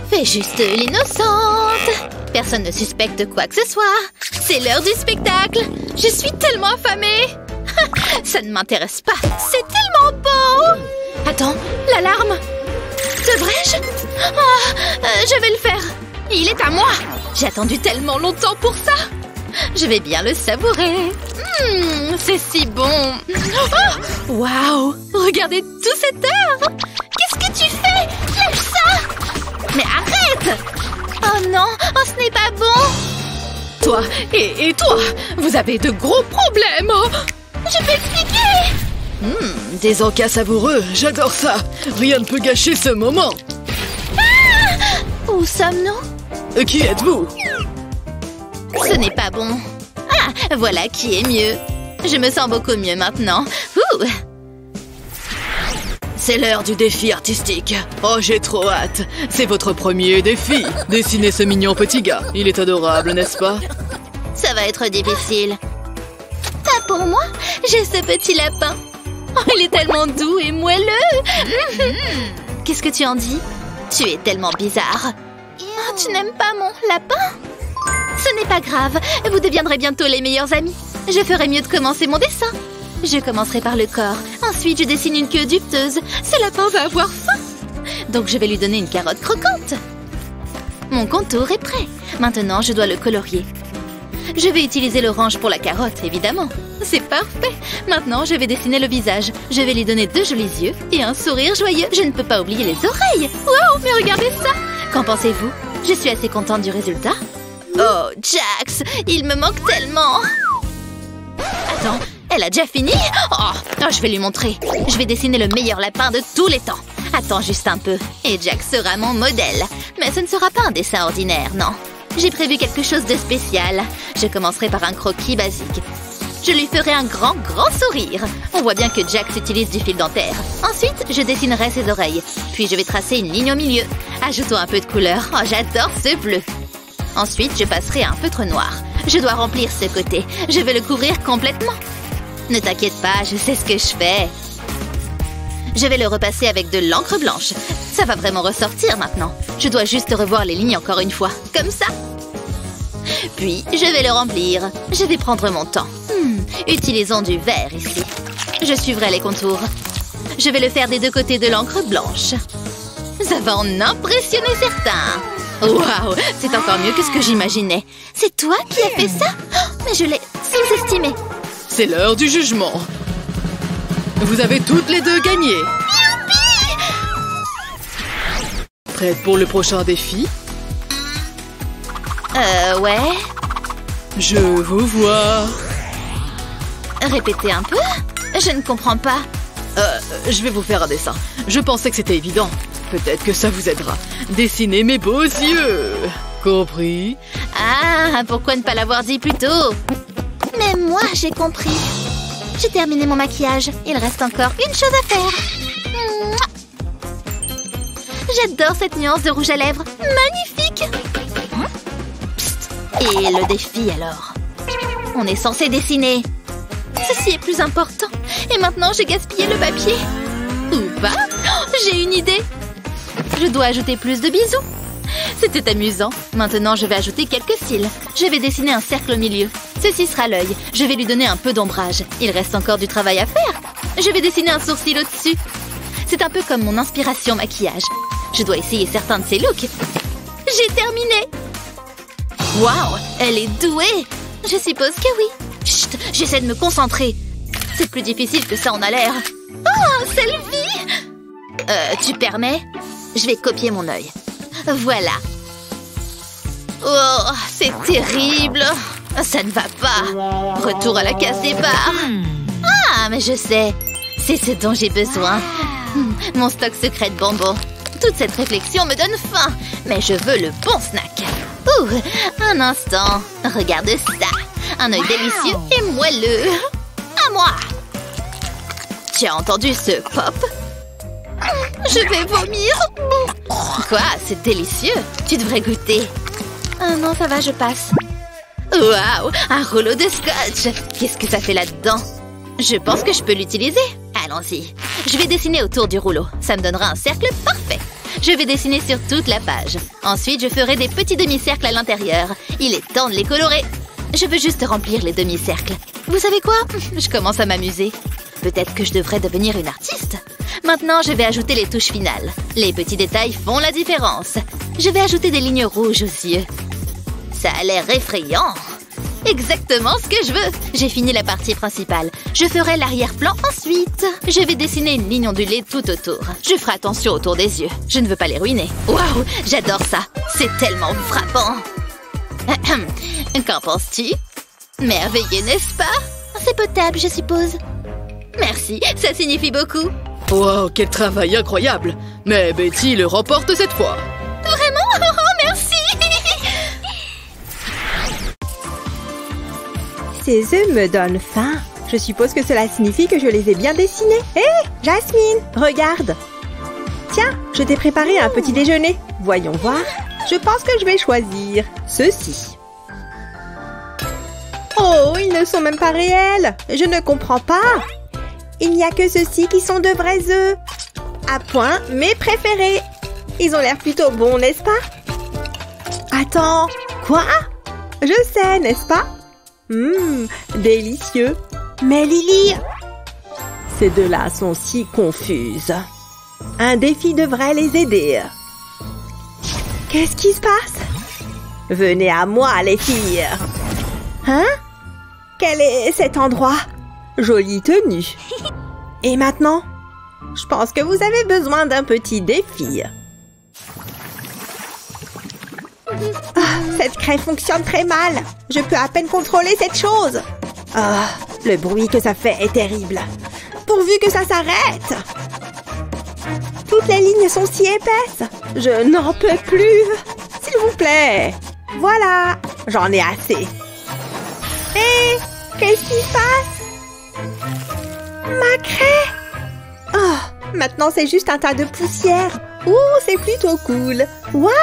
Fais juste l'innocente. Personne ne suspecte quoi que ce soit. C'est l'heure du spectacle. Je suis tellement affamée. Ça ne m'intéresse pas. C'est tellement beau. Attends, l'alarme. Devrais-je? Je vais le faire. Il est à moi. J'ai attendu tellement longtemps pour ça. Je vais bien le savourer. C'est si bon. Oh, waouh! Regardez tout cet art. Qu'est-ce que tu fais? Lâche ça! Mais arrête! Oh non, ce n'est pas bon. Toi et toi, vous avez de gros problèmes. Je peux expliquer. Des encas savoureux, j'adore ça. Rien ne peut gâcher ce moment. Où sommes-nous? Qui êtes-vous? Ce n'est pas bon. Voilà qui est mieux. Je me sens beaucoup mieux maintenant. Ouh. C'est l'heure du défi artistique. Oh, j'ai trop hâte. C'est votre premier défi. Dessinez ce mignon petit gars. Il est adorable, n'est-ce pas? Ça va être difficile. Pas pour moi. J'ai ce petit lapin. Oh, il est tellement doux et moelleux. Qu'est-ce que tu en dis? Tu es tellement bizarre. Oh, tu n'aimes pas mon lapin? Ce n'est pas grave. Vous deviendrez bientôt les meilleurs amis. Je ferai mieux de commencer mon dessin. Je commencerai par le corps. Ensuite, je dessine une queue ducteuse. Ce lapin va avoir faim. Donc, je vais lui donner une carotte croquante. Mon contour est prêt. Maintenant, je dois le colorier. Je vais utiliser l'orange pour la carotte, évidemment. C'est parfait. Maintenant, je vais dessiner le visage. Je vais lui donner 2 jolis yeux et un sourire joyeux. Je ne peux pas oublier les oreilles. Wow, mais regardez ça. Qu'en pensez-vous? Je suis assez contente du résultat. Oh, Jax, il me manque tellement. Attends, elle a déjà fini? Oh, je vais lui montrer. Je vais dessiner le meilleur lapin de tous les temps. Attends juste un peu. Et Jax sera mon modèle. Mais ce ne sera pas un dessin ordinaire, non. J'ai prévu quelque chose de spécial. Je commencerai par un croquis basique. Je lui ferai un grand sourire. On voit bien que Jax utilise du fil dentaire. Ensuite, je dessinerai ses oreilles. Puis je vais tracer une ligne au milieu. Ajoutons un peu de couleur. Oh, j'adore ce bleu. Ensuite, je passerai un feutre noir. Je dois remplir ce côté. Je vais le couvrir complètement. Ne t'inquiète pas, je sais ce que je fais. Je vais le repasser avec de l'encre blanche. Ça va vraiment ressortir maintenant. Je dois juste revoir les lignes encore une fois. Comme ça. Puis, je vais le remplir. Je vais prendre mon temps. Utilisons du vert ici. Je suivrai les contours. Je vais le faire des 2 côtés de l'encre blanche. Ça va en impressionner certains. Waouh, c'est encore mieux que ce que j'imaginais. C'est toi qui as fait ça? Oh, mais je l'ai sous-estimé. C'est l'heure du jugement. Vous avez toutes les 2 gagné. Youpi! Prête pour le prochain défi? Ouais. Je vous vois. Répétez un peu? Je ne comprends pas. Je vais vous faire un dessin. Je pensais que c'était évident. Peut-être que ça vous aidera. Dessinez mes beaux yeux. Compris? Ah, pourquoi ne pas l'avoir dit plus tôt? Mais moi, j'ai compris. J'ai terminé mon maquillage. Il reste encore une chose à faire. J'adore cette nuance de rouge à lèvres. Magnifique! Psst. Et le défi, alors? On est censé dessiner. Ceci est plus important. Et maintenant, j'ai gaspillé le papier. Ou pas? Oh, j'ai une idée. Je dois ajouter plus de bisous. C'était amusant. Maintenant, je vais ajouter quelques cils. Je vais dessiner un cercle au milieu. Ceci sera l'œil. Je vais lui donner un peu d'ombrage. Il reste encore du travail à faire. Je vais dessiner un sourcil au-dessus. C'est un peu comme mon inspiration maquillage. Je dois essayer certains de ces looks. J'ai terminé. Waouh, elle est douée. Je suppose que oui. Chut, j'essaie de me concentrer. C'est plus difficile que ça en a l'air. Oh, Sylvie! Tu permets? Je vais copier mon œil. Voilà. Oh, c'est terrible. Ça ne va pas. Retour à la case départ. Ah, mais je sais. C'est ce dont j'ai besoin. Mon stock secret de bonbons. Toute cette réflexion me donne faim. Mais je veux le bon snack. Ouh, un instant. Regarde ça. Un œil délicieux et moelleux. À moi. Tu as entendu ce pop? Je vais vomir. Quoi? C'est délicieux. Tu devrais goûter. Non, ça va, je passe. Waouh, un rouleau de scotch. Qu'est-ce que ça fait là-dedans? Je pense que je peux l'utiliser. Allons-y. Je vais dessiner autour du rouleau. Ça me donnera un cercle parfait. Je vais dessiner sur toute la page. Ensuite, je ferai des petits demi-cercles à l'intérieur. Il est temps de les colorer. Je veux juste remplir les demi-cercles. Vous savez quoi? Je commence à m'amuser. Peut-être que je devrais devenir une artiste. Maintenant, je vais ajouter les touches finales. Les petits détails font la différence. Je vais ajouter des lignes rouges aux yeux. Ça a l'air effrayant. Exactement ce que je veux. J'ai fini la partie principale. Je ferai l'arrière-plan ensuite. Je vais dessiner une ligne ondulée tout autour. Je ferai attention autour des yeux. Je ne veux pas les ruiner. Waouh, j'adore ça. C'est tellement frappant. Qu'en penses-tu? Merveilleux, n'est-ce pas? C'est potable, je suppose. Merci, ça signifie beaucoup. Wow, quel travail incroyable! Mais Betty le remporte cette fois. Vraiment? Oh, merci. Ces œufs me donnent faim. Je suppose que cela signifie que je les ai bien dessinés. Hé, Jasmine, regarde. Tiens, je t'ai préparé un petit déjeuner. Voyons voir. Je pense que je vais choisir ceci. Oh, ils ne sont même pas réels. Je ne comprends pas. Il n'y a que ceux-ci qui sont de vrais œufs. À point, mes préférés. Ils ont l'air plutôt bons, n'est-ce pas? Attends, quoi? Je sais, n'est-ce pas? Délicieux. Mais Lily, ces deux-là sont si confuses. Un défi devrait les aider. Qu'est-ce qui se passe? Venez à moi, les filles. Hein? Quel est cet endroit? Jolie tenue. Et maintenant? Je pense que vous avez besoin d'un petit défi. Cette craie fonctionne très mal. Je peux à peine contrôler cette chose. Le bruit que ça fait est terrible. Pourvu que ça s'arrête. Toutes les lignes sont si épaisses. Je n'en peux plus. S'il vous plaît. Voilà. J'en ai assez. Hé, qu'est-ce qui se passe? Ma craie. Oh, maintenant c'est juste un tas de poussière. Ouh, c'est plutôt cool. Waouh.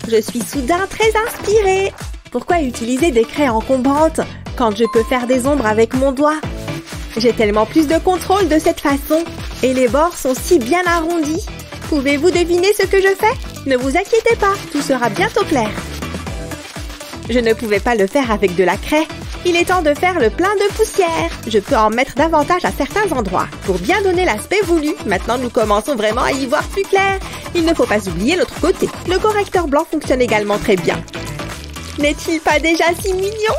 Je suis soudain très inspirée. Pourquoi utiliser des craies encombrantes quand je peux faire des ombres avec mon doigt? J'ai tellement plus de contrôle de cette façon. Et les bords sont si bien arrondis. Pouvez-vous deviner ce que je fais? Ne vous inquiétez pas, tout sera bientôt clair. Je ne pouvais pas le faire avec de la craie. Il est temps de faire le plein de poussière. Je peux en mettre davantage à certains endroits pour bien donner l'aspect voulu. Maintenant, nous commençons vraiment à y voir plus clair. Il ne faut pas oublier l'autre côté. Le correcteur blanc fonctionne également très bien. N'est-il pas déjà si mignon?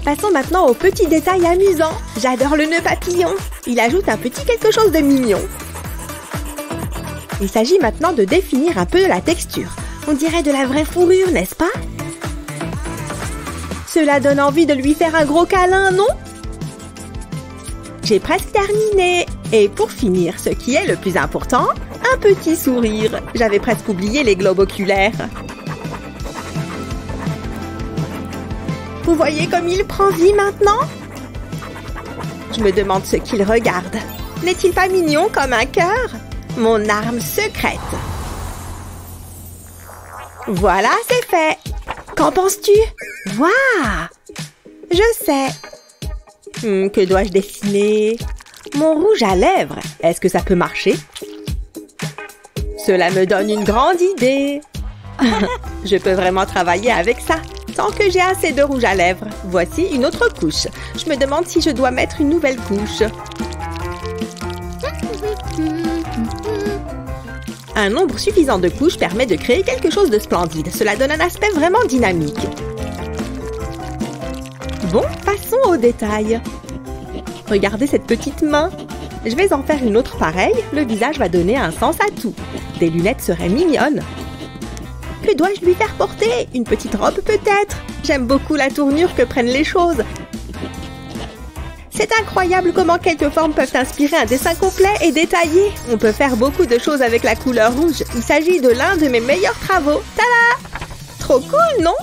Passons maintenant aux petits détails amusants. J'adore le nœud papillon. Il ajoute un petit quelque chose de mignon. Il s'agit maintenant de définir un peu la texture. On dirait de la vraie fourrure, n'est-ce pas? Cela donne envie de lui faire un gros câlin, non? J'ai presque terminé. Et pour finir, ce qui est le plus important, un petit sourire. J'avais presque oublié les globes oculaires. Vous voyez comme il prend vie maintenant? Je me demande ce qu'il regarde. N'est-il pas mignon comme un cœur? Mon arme secrète. Voilà, c'est fait. Qu'en penses-tu? Waouh! Je sais. Que dois-je dessiner? Mon rouge à lèvres. Est-ce que ça peut marcher? Cela me donne une grande idée. Je peux vraiment travailler avec ça. Tant que j'ai assez de rouge à lèvres. Voici une autre couche. Je me demande si je dois mettre une nouvelle couche. Un nombre suffisant de couches permet de créer quelque chose de splendide. Cela donne un aspect vraiment dynamique. Bon, passons aux détails. Regardez cette petite main. Je vais en faire une autre pareille. Le visage va donner un sens à tout. Des lunettes seraient mignonnes. Que dois-je lui faire porter? Une petite robe peut-être? J'aime beaucoup la tournure que prennent les choses. C'est incroyable comment quelques formes peuvent inspirer un dessin complet et détaillé. On peut faire beaucoup de choses avec la couleur rouge. Il s'agit de l'un de mes meilleurs travaux. Tada! Trop cool, non?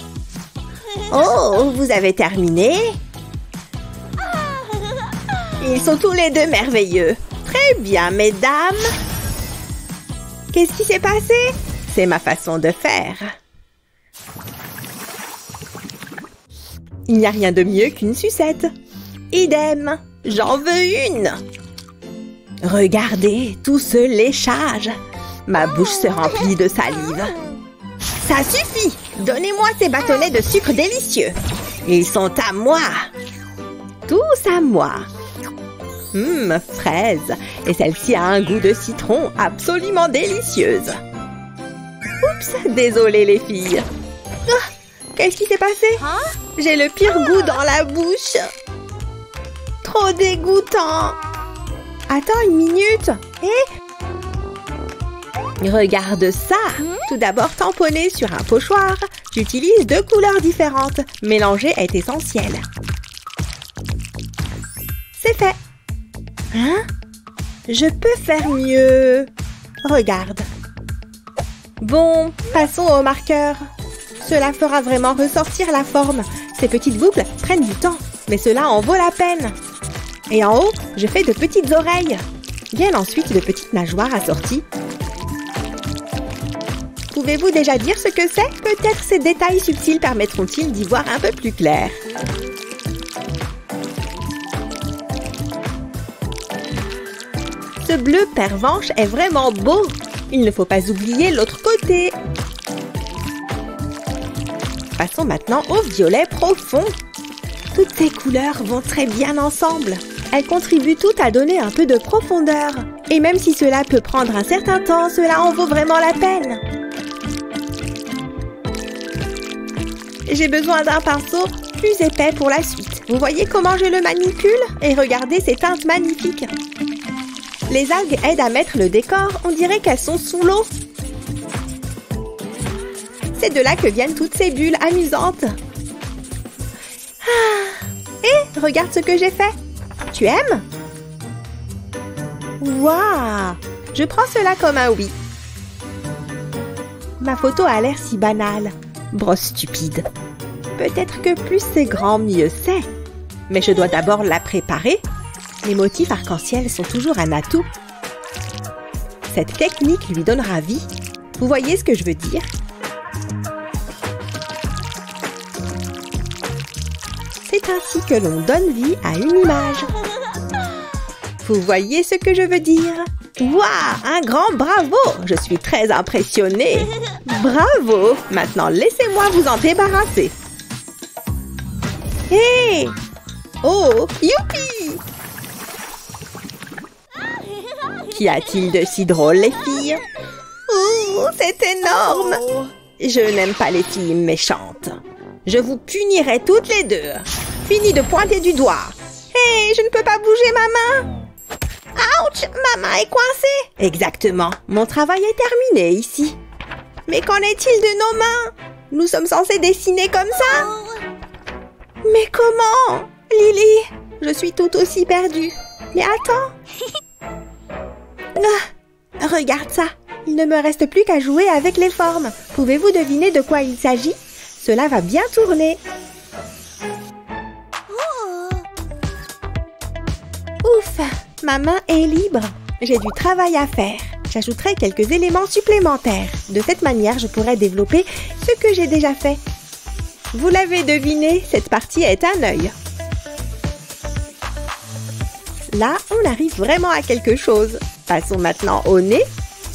Oh, vous avez terminé? Ils sont tous les deux merveilleux. Très bien, mesdames. Qu'est-ce qui s'est passé? C'est ma façon de faire. Il n'y a rien de mieux qu'une sucette. Idem, j'en veux une. Regardez tout ce léchage. Ma bouche se remplit de salive. Ça suffit! Donnez-moi ces bâtonnets de sucre délicieux. Ils sont à moi. Tous à moi. Fraise. Et celle-ci a un goût de citron absolument délicieuse. Oups, désolée les filles. Ah, qu'est-ce qui s'est passé? J'ai le pire goût dans la bouche. Trop dégoûtant. Attends une minute. Regarde ça. Tout d'abord tamponné sur un pochoir. J'utilise 2 couleurs différentes. Mélanger est essentiel. C'est fait. Hein? Je peux faire mieux. Regarde. Bon, passons au marqueur. Cela fera vraiment ressortir la forme. Ces petites boucles prennent du temps, mais cela en vaut la peine. Et en haut, je fais de petites oreilles. Viennent ensuite de petites nageoires assorties. Pouvez-vous déjà dire ce que c'est? Peut-être ces détails subtils permettront-ils d'y voir un peu plus clair. Ce bleu pervenche est vraiment beau. Il ne faut pas oublier l'autre côté. Passons maintenant au violet profond. Toutes ces couleurs vont très bien ensemble. Elles contribuent toutes à donner un peu de profondeur. Et même si cela peut prendre un certain temps, cela en vaut vraiment la peine. J'ai besoin d'un pinceau plus épais pour la suite. Vous voyez comment je le manipule? Et regardez ces teintes magnifiques. Les algues aident à mettre le décor. On dirait qu'elles sont sous l'eau. C'est de là que viennent toutes ces bulles amusantes. Et regarde ce que j'ai fait. Tu aimes? Waouh! Je prends cela comme un oui. Ma photo a l'air si banale. Brosse stupide. Peut-être que plus c'est grand, mieux c'est. Mais je dois d'abord la préparer. Les motifs arc-en-ciel sont toujours un atout. Cette technique lui donnera vie. Vous voyez ce que je veux dire? C'est ainsi que l'on donne vie à une image. Vous voyez ce que je veux dire? Waouh! Un grand bravo! Je suis très impressionnée. Bravo! Maintenant, laissez-moi vous en débarrasser. Hé! Oh! Youpi! Qu'y a-t-il de si drôle, les filles? Ouh! C'est énorme! Je n'aime pas les filles méchantes. Je vous punirai toutes les deux. Fini de pointer du doigt. Hé! Je ne peux pas bouger ma main! Ouch! Ma main est coincée! Exactement. Mon travail est terminé ici. Mais qu'en est-il de nos mains? Nous sommes censés dessiner comme ça? Mais comment? Lily, je suis tout aussi perdue. Mais attends. Regarde ça. Il ne me reste plus qu'à jouer avec les formes. Pouvez-vous deviner de quoi il s'agit? Cela va bien tourner. Ouf! Ma main est libre. J'ai du travail à faire. J'ajouterai quelques éléments supplémentaires. De cette manière, je pourrai développer ce que j'ai déjà fait. Vous l'avez deviné, cette partie est un œil. Là, on arrive vraiment à quelque chose. Passons maintenant au nez.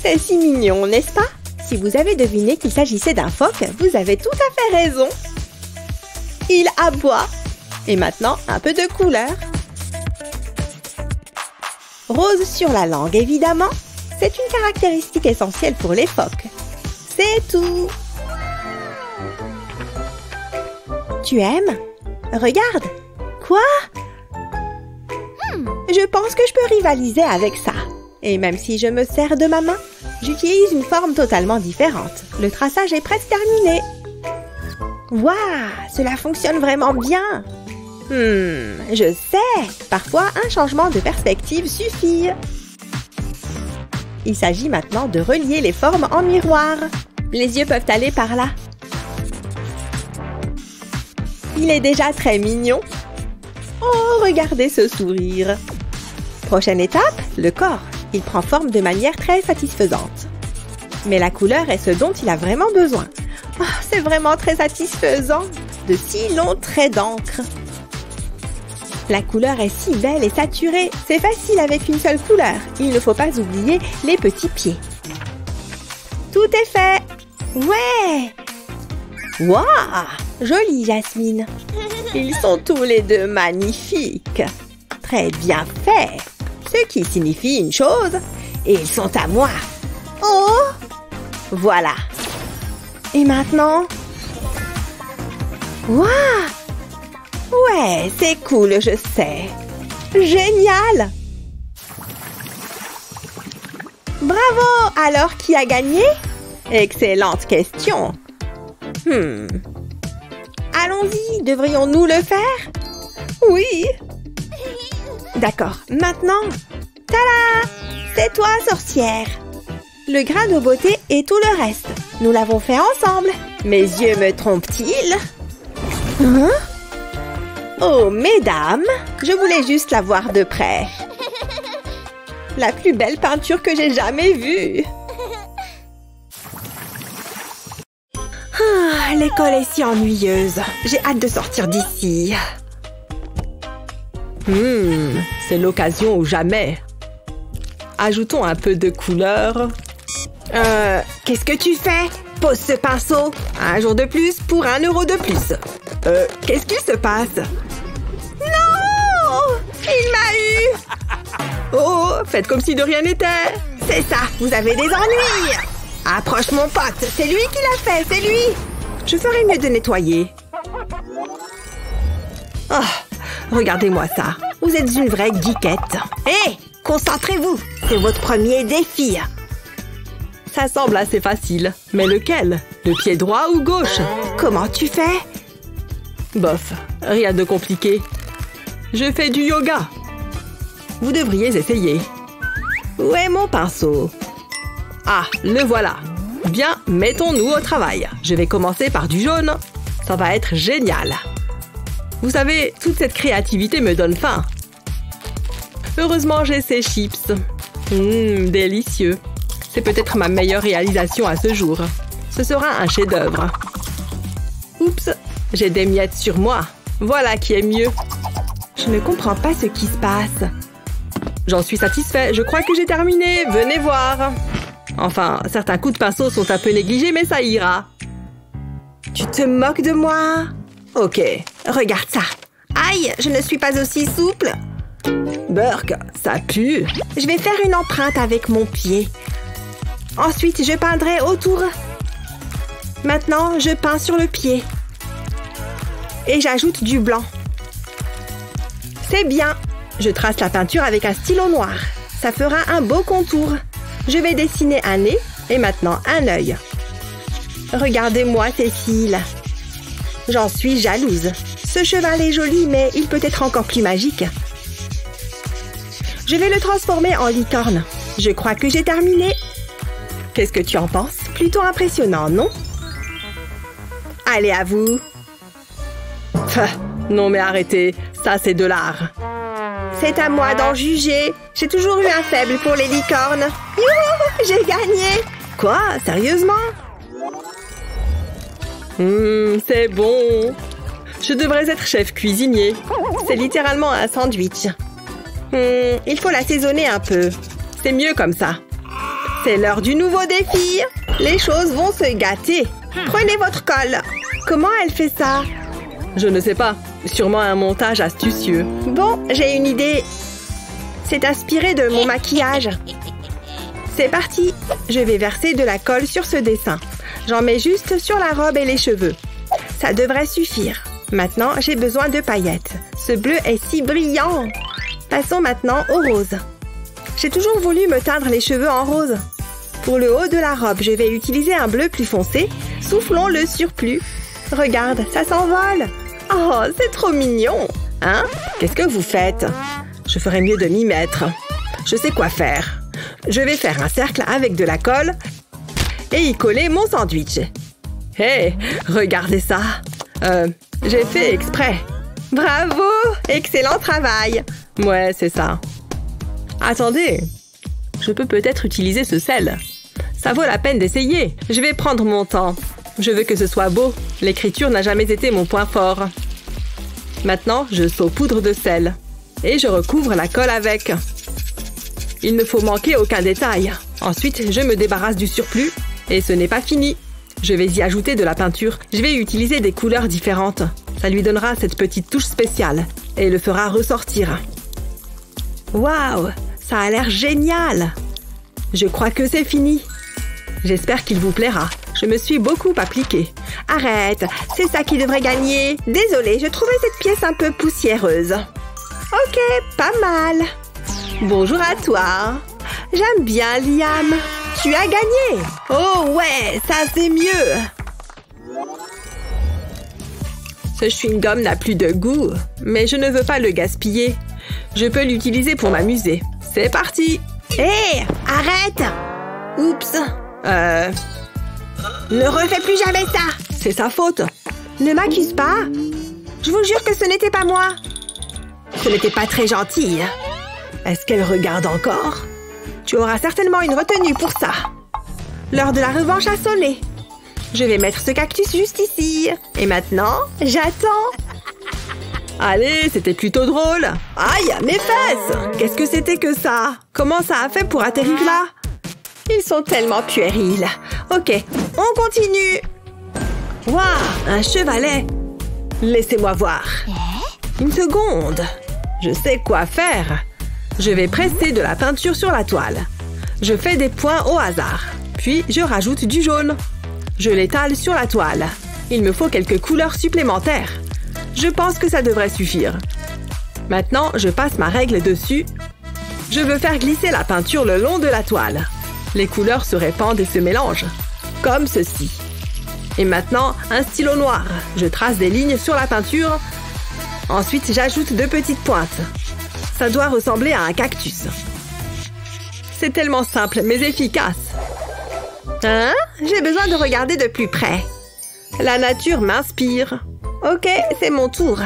C'est si mignon, n'est-ce pas? Si vous avez deviné qu'il s'agissait d'un phoque, vous avez tout à fait raison. Il aboie. Et maintenant, un peu de couleur. Rose sur la langue, évidemment. C'est une caractéristique essentielle pour les phoques. C'est tout. Tu aimes? Regarde. Quoi? Je pense que je peux rivaliser avec ça. Et même si je me sers de ma main, j'utilise une forme totalement différente. Le traçage est presque terminé. Waouh, cela fonctionne vraiment bien. Je sais. Parfois, un changement de perspective suffit. Il s'agit maintenant de relier les formes en miroir. Les yeux peuvent aller par là. Il est déjà très mignon. Oh, regardez ce sourire. Prochaine étape, le corps. Il prend forme de manière très satisfaisante. Mais la couleur est ce dont il a vraiment besoin. Oh, c'est vraiment très satisfaisant. De si longs traits d'encre. La couleur est si belle et saturée. C'est facile avec une seule couleur. Il ne faut pas oublier les petits pieds. Tout est fait. Ouais. Waouh, joli, Jasmine. Ils sont tous les deux magnifiques. Très bien fait. Ce qui signifie une chose. Et ils sont à moi. Oh! Voilà. Et maintenant? Waouh! Ouais, c'est cool, je sais. Génial! Bravo! Alors, qui a gagné? Excellente question. Allons-y, devrions-nous le faire? Oui. D'accord, maintenant, tada! C'est toi, sorcière. Le grain de beauté et tout le reste. Nous l'avons fait ensemble. Mes yeux me trompent-ils? Hein? Oh, mesdames, je voulais juste la voir de près. La plus belle peinture que j'ai jamais vue. Ah, l'école est si ennuyeuse. J'ai hâte de sortir d'ici. C'est l'occasion ou jamais. Ajoutons un peu de couleur. Qu'est-ce que tu fais? Pose ce pinceau. Un jour de plus pour 1 euro de plus. Qu'est-ce qu'il se passe? Non! Il m'a eu! Oh, faites comme si de rien n'était. C'est ça, vous avez des ennuis. Approche mon pote, c'est lui qui l'a fait, c'est lui. Je ferais mieux de nettoyer. Oh, regardez-moi ça. Vous êtes une vraie geekette. Hé, concentrez-vous. C'est votre premier défi. Ça semble assez facile. Mais lequel? Le pied droit ou gauche? Comment tu fais? Bof, rien de compliqué. Je fais du yoga. Vous devriez essayer. Où est mon pinceau? Ah, le voilà. Bien, mettons-nous au travail. Je vais commencer par du jaune. Ça va être génial. Vous savez, toute cette créativité me donne faim. Heureusement, j'ai ces chips. Délicieux. C'est peut-être ma meilleure réalisation à ce jour. Ce sera un chef-d'œuvre. Oups, j'ai des miettes sur moi. Voilà qui est mieux. Je ne comprends pas ce qui se passe. J'en suis satisfait. Je crois que j'ai terminé. Venez voir. Enfin, certains coups de pinceau sont un peu négligés, mais ça ira. Tu te moques de moi? Ok, regarde ça. Aïe, je ne suis pas aussi souple. Burk, ça pue. Je vais faire une empreinte avec mon pied. Ensuite, je peindrai autour. Maintenant, je peins sur le pied. Et j'ajoute du blanc. C'est bien. Je trace la peinture avec un stylo noir. Ça fera un beau contour. Je vais dessiner un nez et maintenant un œil. Regardez-moi ces cils. J'en suis jalouse. Ce cheval est joli, mais il peut être encore plus magique. Je vais le transformer en licorne. Je crois que j'ai terminé. Qu'est-ce que tu en penses? Plutôt impressionnant, non? Allez, à vous. Non mais arrêtez, ça c'est de l'art. C'est à moi d'en juger. J'ai toujours eu un faible pour les licornes. Youhou, j'ai gagné. Quoi? Sérieusement? C'est bon. Je devrais être chef cuisinier. C'est littéralement un sandwich. Il faut l'assaisonner un peu. C'est mieux comme ça. C'est l'heure du nouveau défi. Les choses vont se gâter. Prenez votre colle. Comment elle fait ça? Je ne sais pas. Sûrement un montage astucieux. Bon, j'ai une idée. C'est inspiré de mon maquillage. C'est parti. Je vais verser de la colle sur ce dessin. J'en mets juste sur la robe et les cheveux. Ça devrait suffire. Maintenant, j'ai besoin de paillettes. Ce bleu est si brillant. Passons maintenant au rose. J'ai toujours voulu me teindre les cheveux en rose. Pour le haut de la robe, je vais utiliser un bleu plus foncé. Soufflons le surplus. Regarde, ça s'envole. Oh, c'est trop mignon. Hein? Qu'est-ce que vous faites? Je ferais mieux de m'y mettre. Je sais quoi faire. Je vais faire un cercle avec de la colle et y coller mon sandwich. Hé, regardez ça. J'ai fait exprès. Bravo! Excellent travail. Ouais, c'est ça. Attendez. Je peux peut-être utiliser ce sel. Ça vaut la peine d'essayer. Je vais prendre mon temps. Je veux que ce soit beau. L'écriture n'a jamais été mon point fort. Maintenant, je saupoudre de sel. Et je recouvre la colle avec. Il ne faut manquer aucun détail. Ensuite, je me débarrasse du surplus Et ce n'est pas fini. Je vais y ajouter de la peinture. Je vais utiliser des couleurs différentes. Ça lui donnera cette petite touche spéciale et le fera ressortir. Waouh, ça a l'air génial! Je crois que c'est fini. J'espère qu'il vous plaira. Je me suis beaucoup appliquée. Arrête, c'est ça qui devrait gagner. Désolée, je trouvais cette pièce un peu poussiéreuse. Ok, pas mal. Bonjour à toi. J'aime bien, Liam. Tu as gagné. Oh ouais, ça c'est mieux. Ce chewing-gum n'a plus de goût, mais je ne veux pas le gaspiller. Je peux l'utiliser pour m'amuser. C'est parti. Hé, arrête. Oups. Ne refais plus jamais ça. C'est sa faute. Ne m'accuse pas. Je vous jure que ce n'était pas moi. Ce n'était pas très gentil. Est-ce qu'elle regarde encore? Tu auras certainement une retenue pour ça. L'heure de la revanche a sonné. Je vais mettre ce cactus juste ici. Et maintenant, j'attends. Allez, c'était plutôt drôle. Aïe, mes fesses! Qu'est-ce que c'était que ça? Comment ça a fait pour atterrir là? Ils sont tellement puérils. Ok, on continue. Waouh, un chevalet. Laissez-moi voir. Une seconde. Je sais quoi faire. Je vais presser de la peinture sur la toile. Je fais des points au hasard. Puis, je rajoute du jaune. Je l'étale sur la toile. Il me faut quelques couleurs supplémentaires. Je pense que ça devrait suffire. Maintenant, je passe ma règle dessus. Je veux faire glisser la peinture le long de la toile. Les couleurs se répandent et se mélangent. Comme ceci. Et maintenant, un stylo noir. Je trace des lignes sur la peinture. Ensuite, j'ajoute 2 petites pointes. Ça doit ressembler à un cactus. C'est tellement simple, mais efficace. Hein? J'ai besoin de regarder de plus près. La nature m'inspire. Ok, c'est mon tour.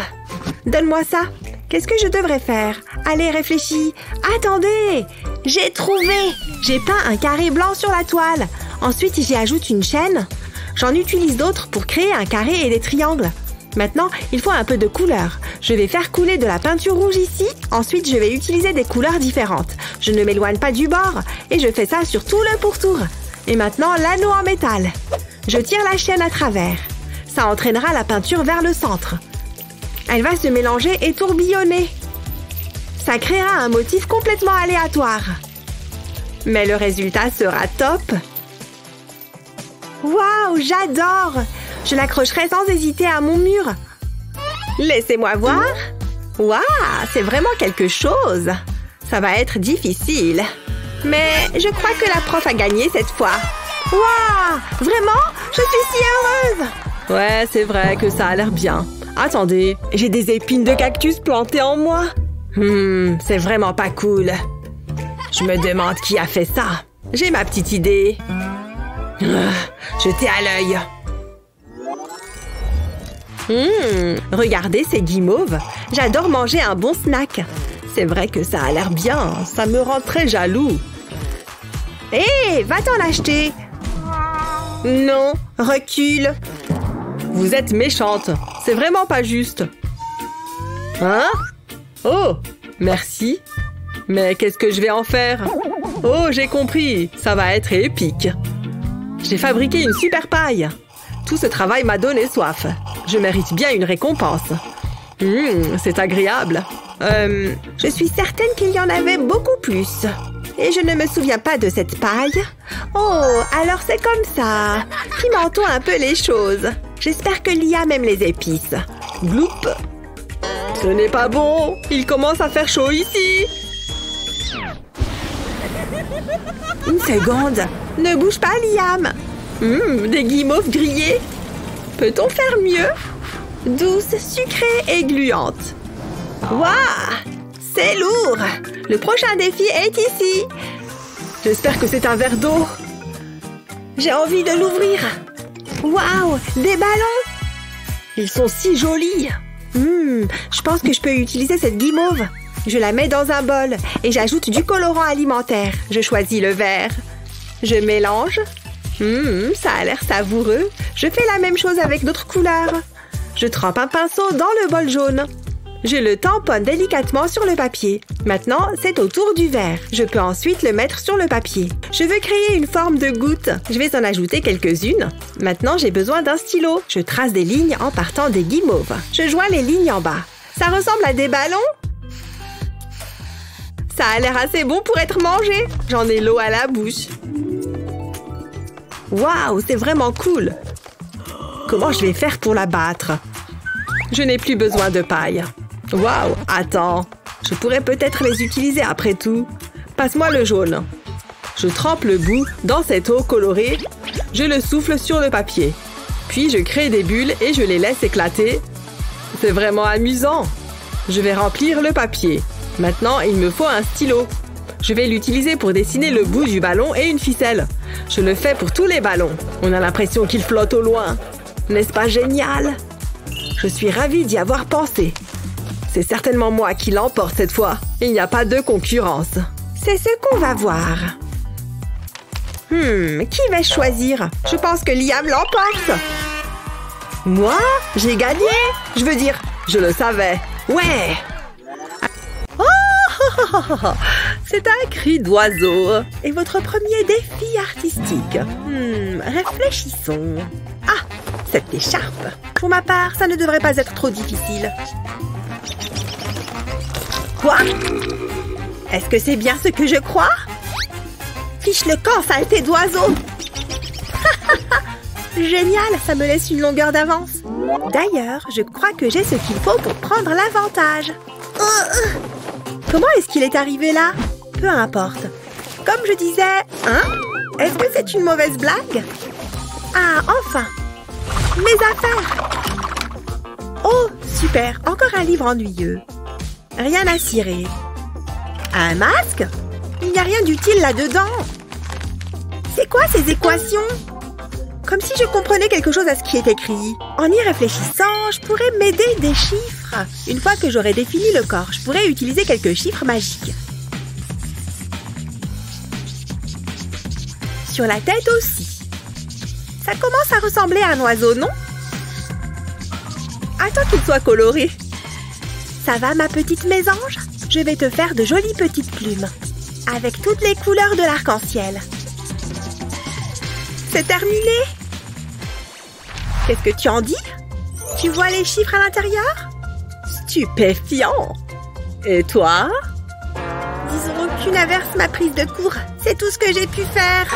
Donne-moi ça. Qu'est-ce que je devrais faire? Allez, réfléchis. Attendez! J'ai trouvé! J'ai peint un carré blanc sur la toile. Ensuite, j'y ajoute une chaîne. J'en utilise d'autres pour créer un carré et des triangles. Maintenant, il faut un peu de couleur. Je vais faire couler de la peinture rouge ici. Ensuite, je vais utiliser des couleurs différentes. Je ne m'éloigne pas du bord. Et je fais ça sur tout le pourtour. Et maintenant, l'anneau en métal. Je tire la chaîne à travers. Ça entraînera la peinture vers le centre. Elle va se mélanger et tourbillonner. Ça créera un motif complètement aléatoire. Mais le résultat sera top. Waouh, j'adore! Je l'accrocherai sans hésiter à mon mur. Laissez-moi voir. Waouh, c'est vraiment quelque chose. Ça va être difficile. Mais je crois que la prof a gagné cette fois. Waouh, vraiment? Je suis si heureuse! Ouais, c'est vrai que ça a l'air bien. Attendez, j'ai des épines de cactus plantées en moi. C'est vraiment pas cool. Je me demande qui a fait ça. J'ai ma petite idée. Jetez à l'œil. Regardez ces guimauves. J'adore manger un bon snack. C'est vrai que ça a l'air bien. Ça me rend très jaloux. Hé, va-t'en l'acheter. Non, recule. Vous êtes méchante. C'est vraiment pas juste. Hein? Oh, merci. Mais qu'est-ce que je vais en faire? Oh, j'ai compris. Ça va être épique. J'ai fabriqué une super paille. Tout ce travail m'a donné soif. Je mérite bien une récompense. C'est agréable. Je suis certaine qu'il y en avait beaucoup plus. Et je ne me souviens pas de cette paille. Oh, alors c'est comme ça. Pimentons un peu les choses. J'espère que Liam aime les épices. Gloup. Ce n'est pas bon. Il commence à faire chaud ici. Une seconde. Ne bouge pas, Liam. Des guimauves grillées. Peut-on faire mieux? Douce, sucrée et gluante. Waouh! C'est lourd! Le prochain défi est ici. J'espère que c'est un verre d'eau. J'ai envie de l'ouvrir. Waouh! Des ballons! Ils sont si jolis. Je pense que je peux utiliser cette guimauve. Je la mets dans un bol et j'ajoute du colorant alimentaire. Je choisis le vert. Je mélange. Ça a l'air savoureux. Je fais la même chose avec d'autres couleurs. Je trempe un pinceau dans le bol jaune. Je le tamponne délicatement sur le papier. Maintenant, c'est au tour du verre. Je peux ensuite le mettre sur le papier. Je veux créer une forme de goutte. Je vais en ajouter quelques-unes. Maintenant, j'ai besoin d'un stylo. Je trace des lignes en partant des guimauves. Je joins les lignes en bas. Ça ressemble à des ballons? Ça a l'air assez bon pour être mangé. J'en ai l'eau à la bouche. Waouh, c'est vraiment cool. Comment je vais faire pour la battre? Je n'ai plus besoin de paille. Waouh, attends. Je pourrais peut-être les utiliser après tout. Passe-moi le jaune. Je trempe le bout dans cette eau colorée. Je le souffle sur le papier. Puis je crée des bulles et je les laisse éclater. C'est vraiment amusant. Je vais remplir le papier. Maintenant, il me faut un stylo. Je vais l'utiliser pour dessiner le bout du ballon et une ficelle. Je le fais pour tous les ballons. On a l'impression qu'ils flottent au loin. N'est-ce pas génial? Je suis ravie d'y avoir pensé. C'est certainement moi qui l'emporte cette fois. Il n'y a pas de concurrence. C'est ce qu'on va voir. Qui vais-je choisir? Je pense que Liam l'emporte. Moi? J'ai gagné? Je veux dire, je le savais. Ouais! C'est un cri d'oiseau. Et votre premier défi artistique? Réfléchissons. Ah, cette écharpe. Pour ma part, ça ne devrait pas être trop difficile. Quoi? Est-ce que c'est bien ce que je crois? Fiche le camp, saleté d'oiseau! Génial, ça me laisse une longueur d'avance. D'ailleurs, je crois que j'ai ce qu'il faut pour prendre l'avantage. Comment est-ce qu'il est arrivé là? Peu importe. Comme je disais, est-ce que c'est une mauvaise blague? Ah, enfin! Mes affaires! Oh, super! Encore un livre ennuyeux. Rien à cirer. Un masque? Il n'y a rien d'utile là-dedans. C'est quoi ces équations? Comme si je comprenais quelque chose à ce qui est écrit. En y réfléchissant, je pourrais m'aider des chiffres. Une fois que j'aurai défini le corps, je pourrais utiliser quelques chiffres magiques. Sur la tête aussi. Ça commence à ressembler à un oiseau, non? Attends qu'il soit coloré. Ça va, ma petite mésange? Je vais te faire de jolies petites plumes. Avec toutes les couleurs de l'arc-en-ciel. C'est terminé? Qu'est-ce que tu en dis? Tu vois les chiffres à l'intérieur? Stupéfiant! Et toi? Disons qu'une averse m'a prise de court. C'est tout ce que j'ai pu faire.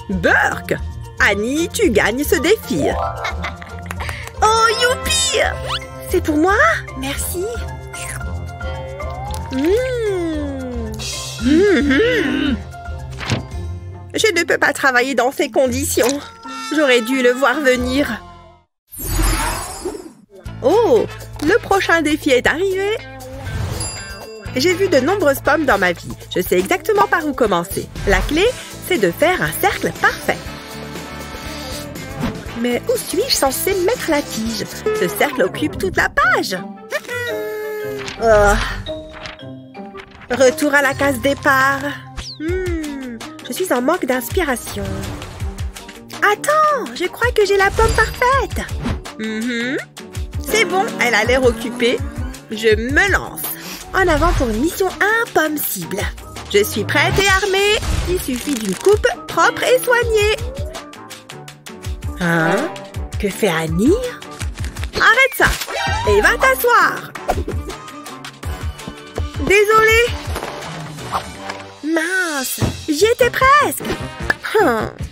Burk! Annie, tu gagnes ce défi. Oh, youpi! C'est pour moi? Merci. Je ne peux pas travailler dans ces conditions. J'aurais dû le voir venir. Oh, le prochain défi est arrivé. J'ai vu de nombreuses pommes dans ma vie. Je sais exactement par où commencer. La clé, c'est de faire un cercle parfait. Mais où suis-je censée mettre la tige? Ce cercle occupe toute la page. Retour à la case départ. Je suis en manque d'inspiration. Attends, je crois que j'ai la pomme parfaite. C'est bon, elle a l'air occupée. Je me lance. En avant pour une mission impossible. Je suis prête et armée. Il suffit d'une coupe propre et soignée. Que fait Annie? Arrête ça et va t'asseoir. Désolée. Mince, j'y étais presque.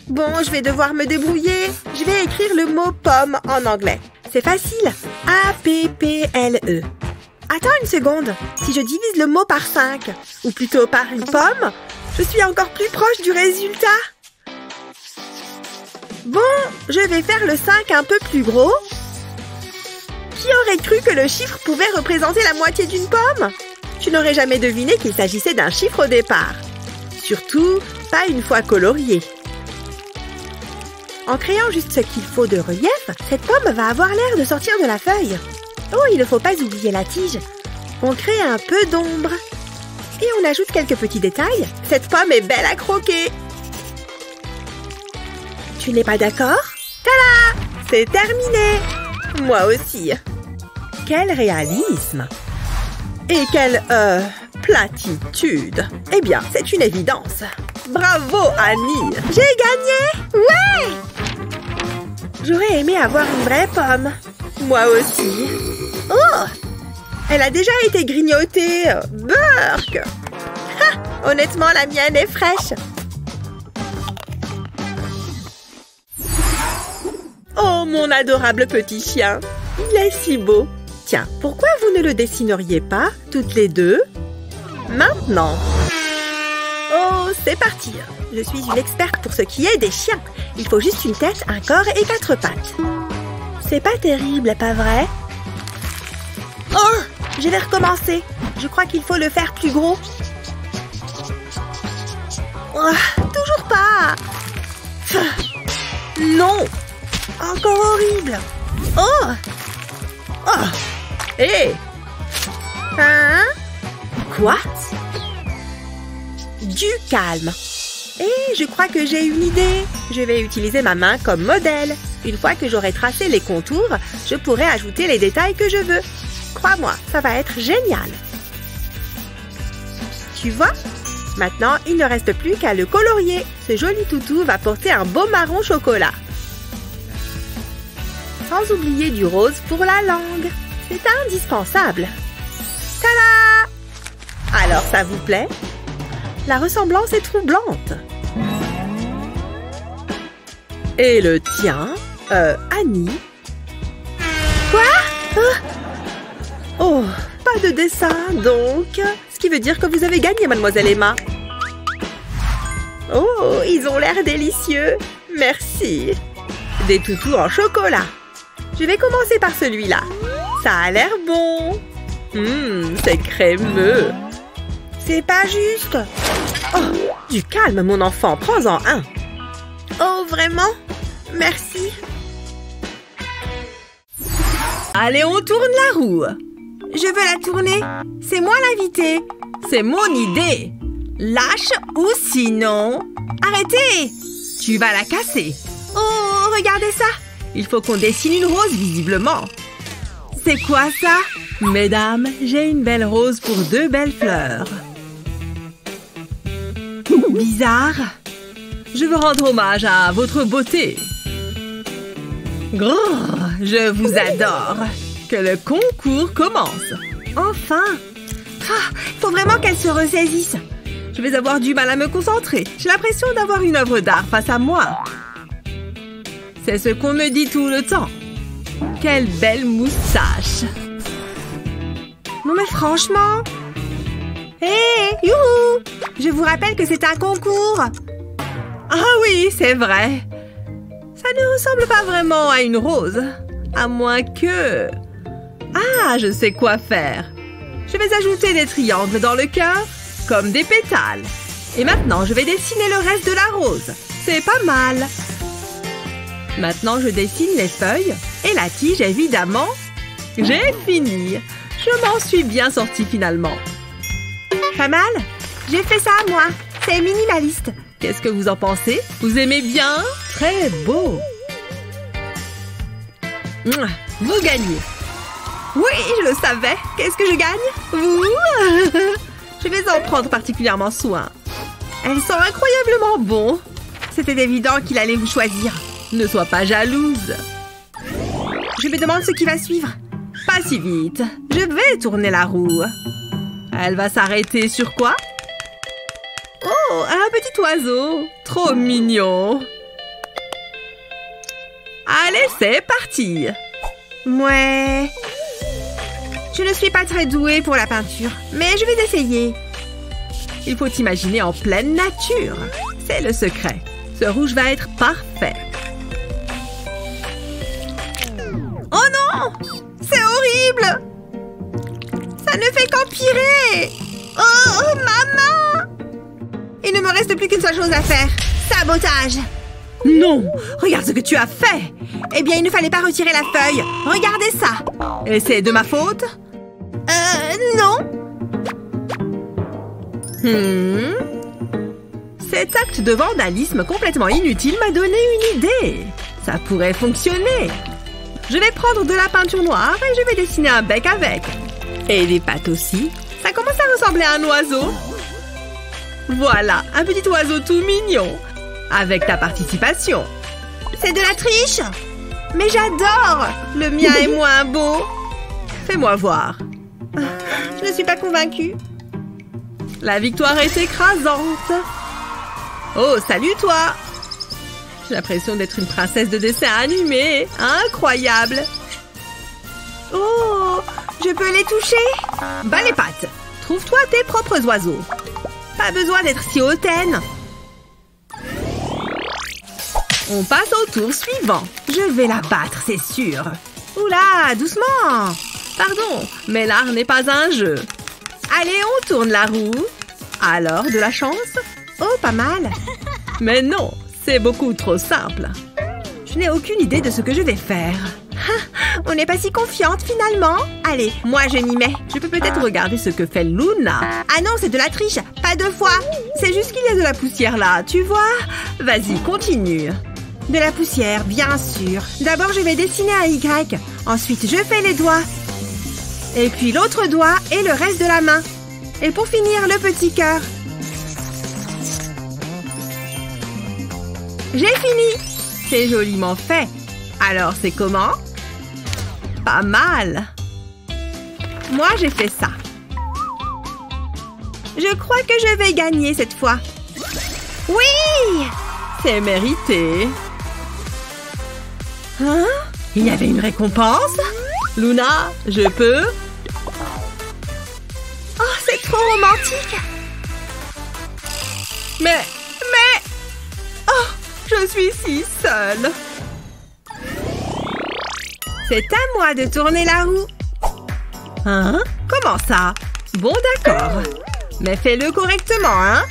Bon, je vais devoir me débrouiller. Je vais écrire le mot pomme en anglais. C'est facile. A-P-P-L-E. Attends une seconde. Si je divise le mot par 5, ou plutôt par une pomme, je suis encore plus proche du résultat. Bon, je vais faire le 5 un peu plus gros. Qui aurait cru que le chiffre pouvait représenter la moitié d'une pomme? Tu n'aurais jamais deviné qu'il s'agissait d'un chiffre au départ. Surtout, pas une fois colorié. En créant juste ce qu'il faut de relief, cette pomme va avoir l'air de sortir de la feuille. Oh, il ne faut pas oublier la tige. On crée un peu d'ombre. Et on ajoute quelques petits détails. Cette pomme est belle à croquer. Tu n'es pas d'accord? Tada! C'est terminé! Moi aussi. Quel réalisme! Et quelle, platitude! Eh bien, c'est une évidence. Bravo, Annie! J'ai gagné! Ouais! J'aurais aimé avoir une vraie pomme. Moi aussi. Oh! Elle a déjà été grignotée. Burk! Ha! Honnêtement, la mienne est fraîche. Oh, mon adorable petit chien. Il est si beau. Tiens, pourquoi vous ne le dessineriez pas, toutes les deux? Maintenant. Oh, c'est parti. Je suis une experte pour ce qui est des chiens. Il faut juste une tête, un corps et 4 pattes. C'est pas terrible, pas vrai? Oh! Je vais recommencer. Je crois qu'il faut le faire plus gros. Oh, toujours pas. Non! Encore horrible. Oh! Oh! Hé! Hein? Quoi? Du calme. Et je crois que j'ai une idée. Je vais utiliser ma main comme modèle. Une fois que j'aurai tracé les contours, je pourrai ajouter les détails que je veux. Crois-moi, ça va être génial. Tu vois? Maintenant, il ne reste plus qu'à le colorier. Ce joli toutou va porter un beau marron chocolat. Sans oublier du rose pour la langue. C'est indispensable. Tada! Alors, ça vous plaît? La ressemblance est troublante. Et le tien, Annie? Quoi? Oh, pas de dessin, donc. Ce qui veut dire que vous avez gagné, mademoiselle Emma. Oh, ils ont l'air délicieux. Merci. Des toutous en chocolat. Je vais commencer par celui-là. Ça a l'air bon. C'est crémeux. C'est pas juste. Oh, du calme, mon enfant. Prends-en un. Oh, vraiment? Merci. Allez, on tourne la roue. Je veux la tourner. C'est moi l'invité. C'est mon idée. Lâche ou sinon... Arrêtez! Tu vas la casser. Oh, regardez ça. Il faut qu'on dessine une rose, visiblement. C'est quoi ça? Mesdames, j'ai une belle rose pour 2 belles fleurs. Bizarre. Je veux rendre hommage à votre beauté. Grrr, je vous adore. Que le concours commence. Enfin. Il faut vraiment qu'elle se ressaisisse. Je vais avoir du mal à me concentrer. J'ai l'impression d'avoir une œuvre d'art face à moi. C'est ce qu'on me dit tout le temps. Quelle belle moustache. Non mais franchement. Hé, youhou! Je vous rappelle que c'est un concours. Ah oui, c'est vrai. Ça ne ressemble pas vraiment à une rose. À moins que... Ah, je sais quoi faire. Je vais ajouter des triangles dans le cœur, comme des pétales. Et maintenant, je vais dessiner le reste de la rose. C'est pas mal. Maintenant, je dessine les feuilles et la tige, évidemment. J'ai fini. Je m'en suis bien sortie finalement. Pas mal? J'ai fait ça, moi. C'est minimaliste. Qu'est-ce que vous en pensez? Vous aimez bien? Très beau. Vous gagnez. Oui, je le savais. Qu'est-ce que je gagne? Vous? Je vais en prendre particulièrement soin. Elles sont incroyablement bons. C'était évident qu'il allait vous choisir. Ne sois pas jalouse. Je me demande ce qui va suivre. Pas si vite. Je vais tourner la roue. Elle va s'arrêter sur quoi? Oh, un petit oiseau. Trop mignon. Allez, c'est parti. Ouais. Je ne suis pas très douée pour la peinture, mais je vais essayer. Il faut imaginer en pleine nature. C'est le secret. Ce rouge va être parfait. Oh non! C'est horrible! Ça ne fait qu'empirer! Oh, maman! Il ne me reste plus qu'une seule chose à faire. Sabotage! Non! Regarde ce que tu as fait! Eh bien, il ne fallait pas retirer la feuille. Regardez ça! Et c'est de ma faute? Non. Cet acte de vandalisme complètement inutile m'a donné une idée. Ça pourrait fonctionner. Je vais prendre de la peinture noire et je vais dessiner un bec avec. Et des pattes aussi. Ça commence à ressembler à un oiseau. Voilà, un petit oiseau tout mignon. Avec ta participation. C'est de la triche! Mais j'adore! Le mien est moins beau. Fais-moi voir. Je ne suis pas convaincue. La victoire est écrasante. Oh, salut toi! J'ai l'impression d'être une princesse de dessin animé. Incroyable! Oh, je peux les toucher? Bas les pattes. Trouve-toi tes propres oiseaux. Pas besoin d'être si hautaine. On passe au tour suivant. Je vais la battre, c'est sûr. Oula, doucement. Pardon, mais l'art n'est pas un jeu. Allez, on tourne la roue. Alors, de la chance? Oh, pas mal. Mais non, c'est beaucoup trop simple. Je n'ai aucune idée de ce que je vais faire. On n'est pas si confiante finalement. Allez, moi je m'y mets. Je peux peut-être regarder ce que fait Luna. Ah non, c'est de la triche. Pas deux fois. C'est juste qu'il y a de la poussière là, tu vois? Vas-y, continue. De la poussière, bien sûr. D'abord, je vais dessiner un Y. Ensuite, je fais les doigts. Et puis l'autre doigt et le reste de la main. Et pour finir, le petit cœur. J'ai fini. C'est joliment fait. Alors, c'est comment? Pas mal. Moi, j'ai fait ça. Je crois que je vais gagner cette fois. Oui! C'est mérité. Hein? Il y avait une récompense? Luna, je peux? Oh, c'est trop romantique! Mais... Oh, je suis si seule. C'est à moi de tourner la roue. Hein? Comment ça? Bon, d'accord. Mais fais-le correctement, hein?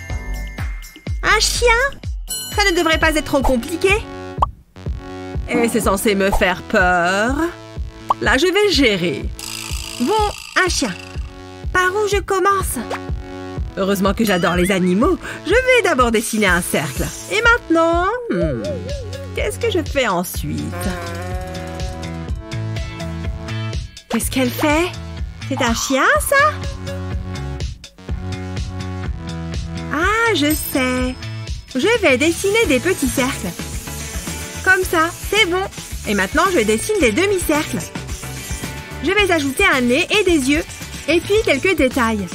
Un chien? Ça ne devrait pas être trop compliqué. Et c'est censé me faire peur. Là, je vais gérer. Bon, un chien. Par où je commence? Heureusement que j'adore les animaux. Je vais d'abord dessiner un cercle. Et maintenant... qu'est-ce que je fais ensuite? Qu'est-ce qu'elle fait? C'est un chien, ça? Ah, je sais. Je vais dessiner des petits cercles. Comme ça, c'est bon. Et maintenant, je dessine des demi-cercles. Je vais ajouter un nez et des yeux. Et puis quelques détails.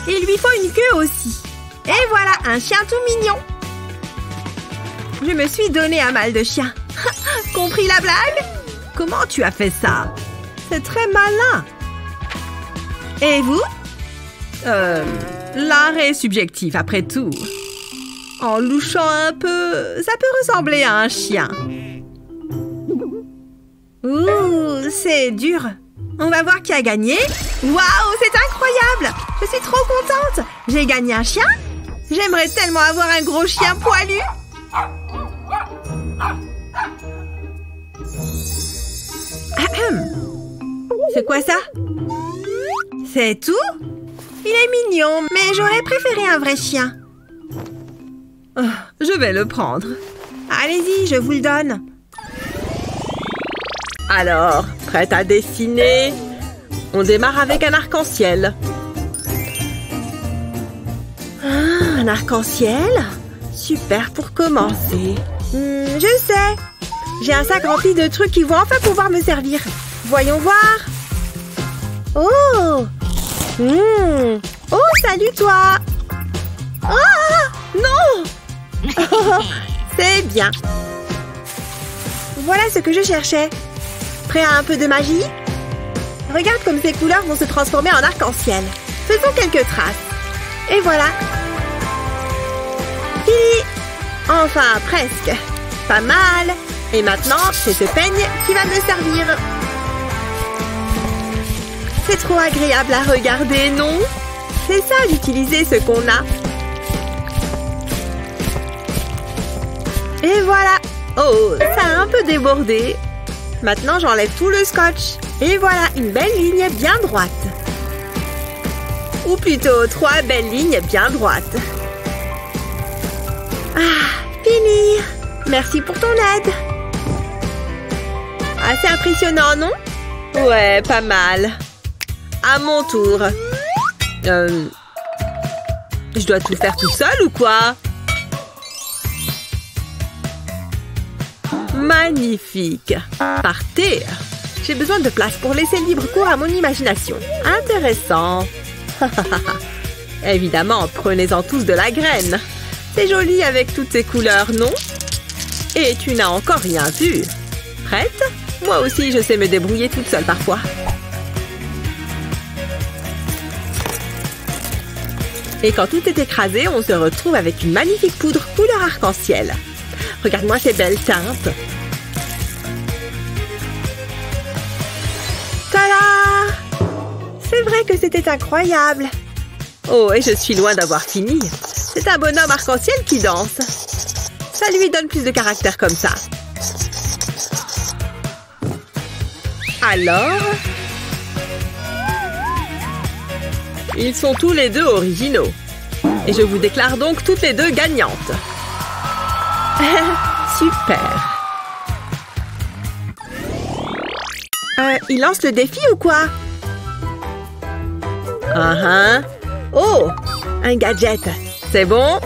Il lui faut une queue aussi. Et voilà, un chien tout mignon. Je me suis donné un mal de chien. Compris la blague? Comment tu as fait ça? C'est très malin. Et vous? L'art est subjectif après tout. En louchant un peu, ça peut ressembler à un chien. Ouh, c'est dur. On va voir qui a gagné. Waouh, c'est incroyable! Je suis trop contente. J'ai gagné un chien. J'aimerais tellement avoir un gros chien poilu. C'est quoi ça? C'est tout? Il est mignon, mais j'aurais préféré un vrai chien. Oh, je vais le prendre. Allez-y, je vous le donne. Alors, prête à dessiner? On démarre avec un arc-en-ciel. Ah, un arc-en-ciel? Super pour commencer. Je sais. J'ai un sac rempli de trucs qui vont enfin pouvoir me servir. Voyons voir. Oh! Oh, salut toi! Ah! Non! Oh, c'est bien. Voilà ce que je cherchais. Prêt à un peu de magie? Regarde comme ces couleurs vont se transformer en arc-en-ciel. Faisons quelques traces. Et voilà. Fini! Enfin, presque. Pas mal. Et maintenant, c'est ce peigne qui va me servir. C'est trop agréable à regarder, non? C'est ça d'utiliser ce qu'on a. Et voilà. Oh, ça a un peu débordé. Maintenant, j'enlève tout le scotch. Et voilà, une belle ligne bien droite. Ou plutôt, 3 belles lignes bien droites. Ah, fini. Merci pour ton aide. Assez impressionnant, non? Ouais, pas mal. À mon tour. Je dois tout faire tout seul ou quoi? Magnifique. Partez. J'ai besoin de place pour laisser libre cours à mon imagination. Intéressant. Évidemment, prenez-en tous de la graine. C'est joli avec toutes ces couleurs, non? Et tu n'as encore rien vu. Prête? Moi aussi, je sais me débrouiller toute seule parfois. Et quand tout est écrasé, on se retrouve avec une magnifique poudre couleur arc-en-ciel. Regarde-moi ces belles teintes. Tada! C'est vrai que c'était incroyable. Oh, et je suis loin d'avoir fini. C'est un bonhomme arc-en-ciel qui danse. Ça lui donne plus de caractère comme ça. Alors? Ils sont tous les deux originaux. Et je vous déclare donc toutes les deux gagnantes. Super. Il lance le défi ou quoi? Oh, un gadget. C'est bon?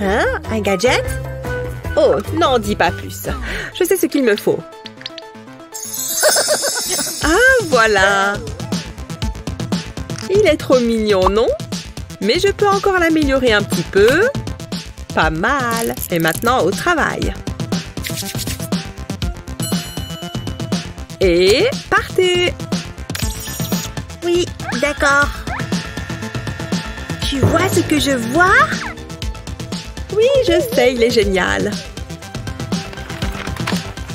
Hein? Un gadget? Oh, n'en dis pas plus. Je sais ce qu'il me faut. Ah, voilà. Il est trop mignon, non? Mais je peux encore l'améliorer un petit peu. Pas mal. Et maintenant, au travail. Et partez! Oui, d'accord. Tu vois ce que je vois? Oui, je sais, il est génial.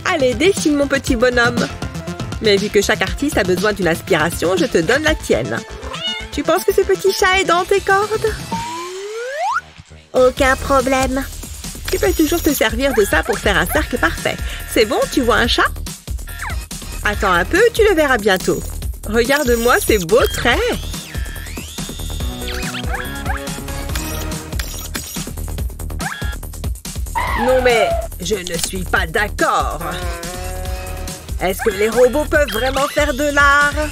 Allez, dessine mon petit bonhomme. Mais vu que chaque artiste a besoin d'une inspiration, je te donne la tienne. Tu penses que ce petit chat est dans tes cordes? Aucun problème. Tu peux toujours te servir de ça pour faire un cercle parfait. C'est bon, tu vois un chat? Attends un peu, tu le verras bientôt. Regarde-moi ces beaux traits. Non mais, je ne suis pas d'accord. Est-ce que les robots peuvent vraiment faire de l'art?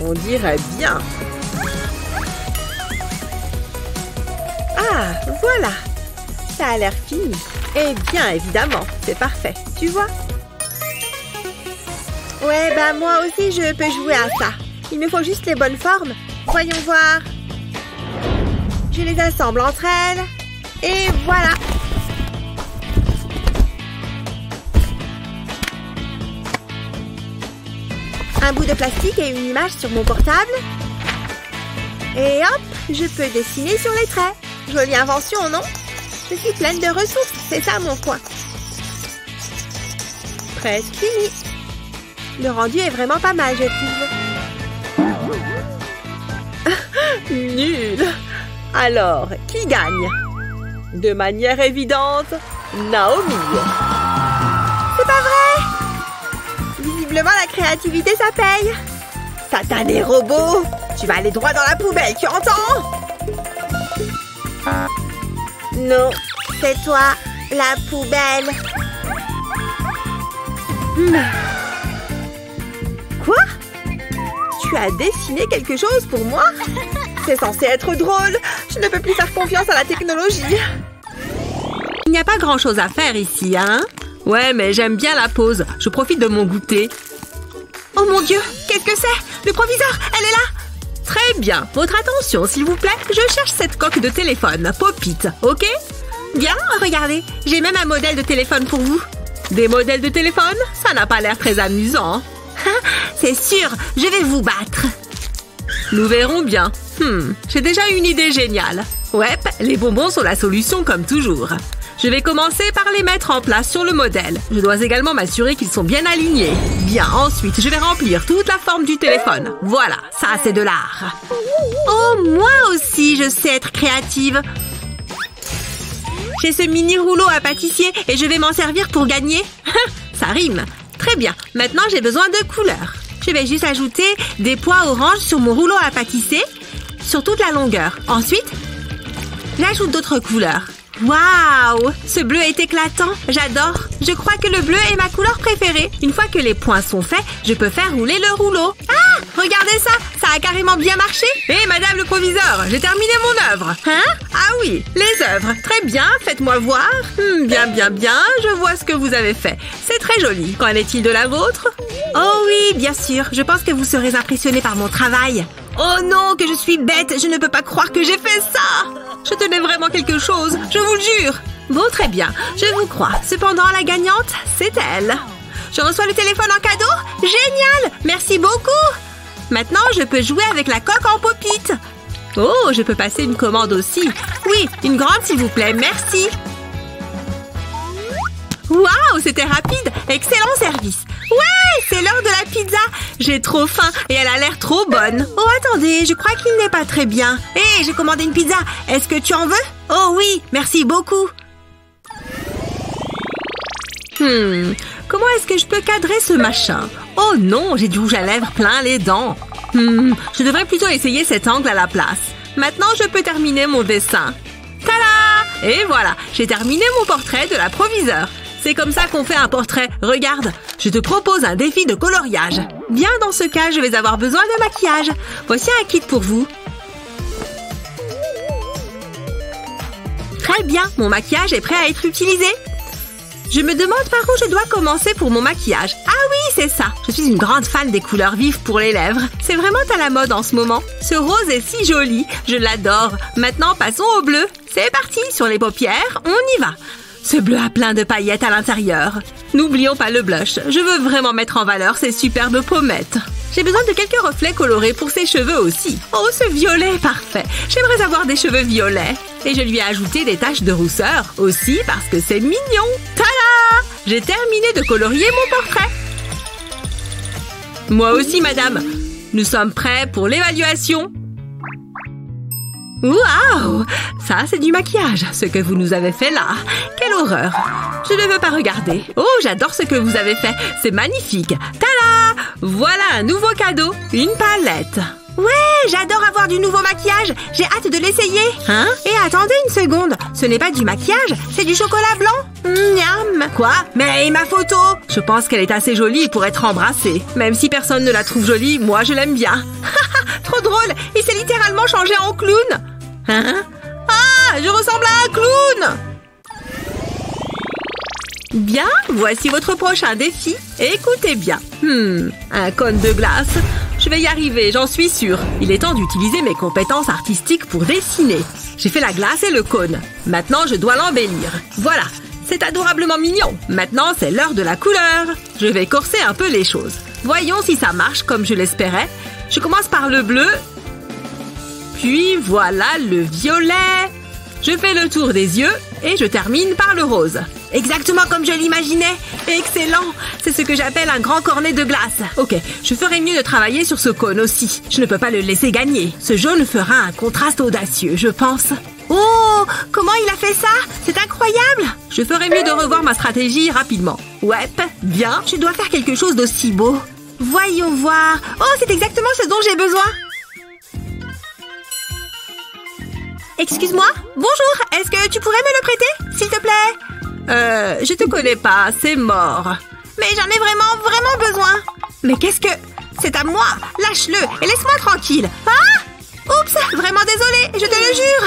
On dirait bien. Ah, voilà. Ça a l'air fini. Eh bien, évidemment, c'est parfait. Tu vois? Ouais, bah moi aussi je peux jouer à ça. Il me faut juste les bonnes formes. Voyons voir. Je les assemble entre elles. Et voilà. Un bout de plastique et une image sur mon portable. Et hop, je peux dessiner sur les traits. Jolie invention, non? Je suis pleine de ressources, c'est ça mon coin. Presque fini. Le rendu est vraiment pas mal, je trouve. Nul. Alors, qui gagne? De manière évidente, Naomi. C'est pas vrai? Visiblement, la créativité, ça paye. Satané robot! Tu vas aller droit dans la poubelle, tu entends? Non, c'est toi, la poubelle. Quoi? Tu as dessiné quelque chose pour moi? C'est censé être drôle. Je ne peux plus faire confiance à la technologie. Il n'y a pas grand-chose à faire ici, hein? Ouais, mais j'aime bien la pause. Je profite de mon goûter. Oh mon Dieu, qu'est-ce que c'est? Le proviseur, elle est là! Très bien. Votre attention, s'il vous plaît. Je cherche cette coque de téléphone. Pop-it, ok? Bien, regardez. J'ai même un modèle de téléphone pour vous. Des modèles de téléphone? Ça n'a pas l'air très amusant. C'est sûr, je vais vous battre. Nous verrons bien. J'ai déjà une idée géniale. Ouais, les bonbons sont la solution comme toujours. Je vais commencer par les mettre en place sur le modèle. Je dois également m'assurer qu'ils sont bien alignés. Bien, ensuite, je vais remplir toute la forme du téléphone. Voilà, ça c'est de l'art. Oh, moi aussi, je sais être créative. J'ai ce mini rouleau à pâtissier et je vais m'en servir pour gagner. Ça rime. Très bien, maintenant j'ai besoin de couleurs. Je vais juste ajouter des pois oranges sur mon rouleau à pâtisser, sur toute la longueur. Ensuite, j'ajoute d'autres couleurs. Waouh! Ce bleu est éclatant. J'adore. Je crois que le bleu est ma couleur préférée. Une fois que les points sont faits, je peux faire rouler le rouleau. Ah! Regardez ça! Ça a carrément bien marché. Hé, madame le proviseur, j'ai terminé mon œuvre. Hein? Ah oui, les œuvres. Très bien, faites-moi voir. Bien, je vois ce que vous avez fait. C'est très joli. Qu'en est-il de la vôtre? Oh oui, bien sûr. Je pense que vous serez impressionné par mon travail. Oh non, que je suis bête. Je ne peux pas croire que j'ai fait ça. Je tenais vraiment quelque chose, je vous le jure. Bon, très bien, je vous crois. Cependant, la gagnante, c'est elle. Je reçois le téléphone en cadeau? Génial! Merci beaucoup! Maintenant, je peux jouer avec la coque en pop-it. Oh, je peux passer une commande aussi. Oui, une grande s'il vous plaît, merci. Waouh, c'était rapide. Excellent service. Ouais, c'est l'heure de la pizza. J'ai trop faim et elle a l'air trop bonne. Oh, attendez, je crois qu'il n'est pas très bien. Hé, j'ai commandé une pizza. Est-ce que tu en veux? Oh oui, merci beaucoup. Comment est-ce que je peux cadrer ce machin? Oh non, j'ai du rouge à lèvres plein les dents. Je devrais plutôt essayer cet angle à la place. Maintenant, je peux terminer mon dessin. Tada! Et voilà, j'ai terminé mon portrait de la proviseure. C'est comme ça qu'on fait un portrait. Regarde, je te propose un défi de coloriage. Bien, dans ce cas, je vais avoir besoin de maquillage. Voici un kit pour vous. Très bien, mon maquillage est prêt à être utilisé. Je me demande par où je dois commencer pour mon maquillage. Ah oui, c'est ça. Je suis une grande fan des couleurs vives pour les lèvres. C'est vraiment à la mode en ce moment. Ce rose est si joli. Je l'adore. Maintenant, passons au bleu. C'est parti, sur les paupières, on y va. Ce bleu a plein de paillettes à l'intérieur. N'oublions pas le blush. Je veux vraiment mettre en valeur ces superbes pommettes. J'ai besoin de quelques reflets colorés pour ses cheveux aussi. Oh, ce violet est parfait. J'aimerais avoir des cheveux violets. Et je lui ai ajouté des taches de rousseur aussi parce que c'est mignon. Tada! J'ai terminé de colorier mon portrait. Moi aussi, madame. Nous sommes prêts pour l'évaluation. Waouh! Ça, c'est du maquillage, ce que vous nous avez fait là. Quelle horreur! Je ne veux pas regarder. Oh, j'adore ce que vous avez fait. C'est magnifique. Tada! Voilà un nouveau cadeau. Une palette. Ouais, j'adore avoir du nouveau maquillage. J'ai hâte de l'essayer. Hein? Et attendez une seconde. Ce n'est pas du maquillage, c'est du chocolat blanc. Miam. Quoi? Mais ma photo? Je pense qu'elle est assez jolie pour être embrassée. Même si personne ne la trouve jolie, moi je l'aime bien. Trop drôle. Il s'est littéralement changé en clown. Hein? Ah, je ressemble à un clown. Bien, voici votre prochain défi. Écoutez bien. Un cône de glace. Je vais y arriver, j'en suis sûre. Il est temps d'utiliser mes compétences artistiques pour dessiner. J'ai fait la glace et le cône. Maintenant, je dois l'embellir. Voilà, c'est adorablement mignon. Maintenant, c'est l'heure de la couleur. Je vais corser un peu les choses. Voyons si ça marche comme je l'espérais. Je commence par le bleu. Puis voilà le violet. Je fais le tour des yeux et je termine par le rose. Exactement comme je l'imaginais. Excellent. C'est ce que j'appelle un grand cornet de glace. Ok, je ferais mieux de travailler sur ce cône aussi. Je ne peux pas le laisser gagner. Ce jaune fera un contraste audacieux, je pense. Oh, comment il a fait ça? C'est incroyable. Je ferais mieux de revoir ma stratégie rapidement. Ouais, bien. Je dois faire quelque chose d'aussi beau. Voyons voir. Oh, c'est exactement ce dont j'ai besoin. Excuse-moi? Bonjour, est-ce que tu pourrais me le prêter, s'il te plaît? Je te connais pas, c'est mort. Mais j'en ai vraiment besoin. Mais qu'est-ce que... C'est à moi, lâche-le et laisse-moi tranquille. Ah! Oups, vraiment désolée, je te le jure.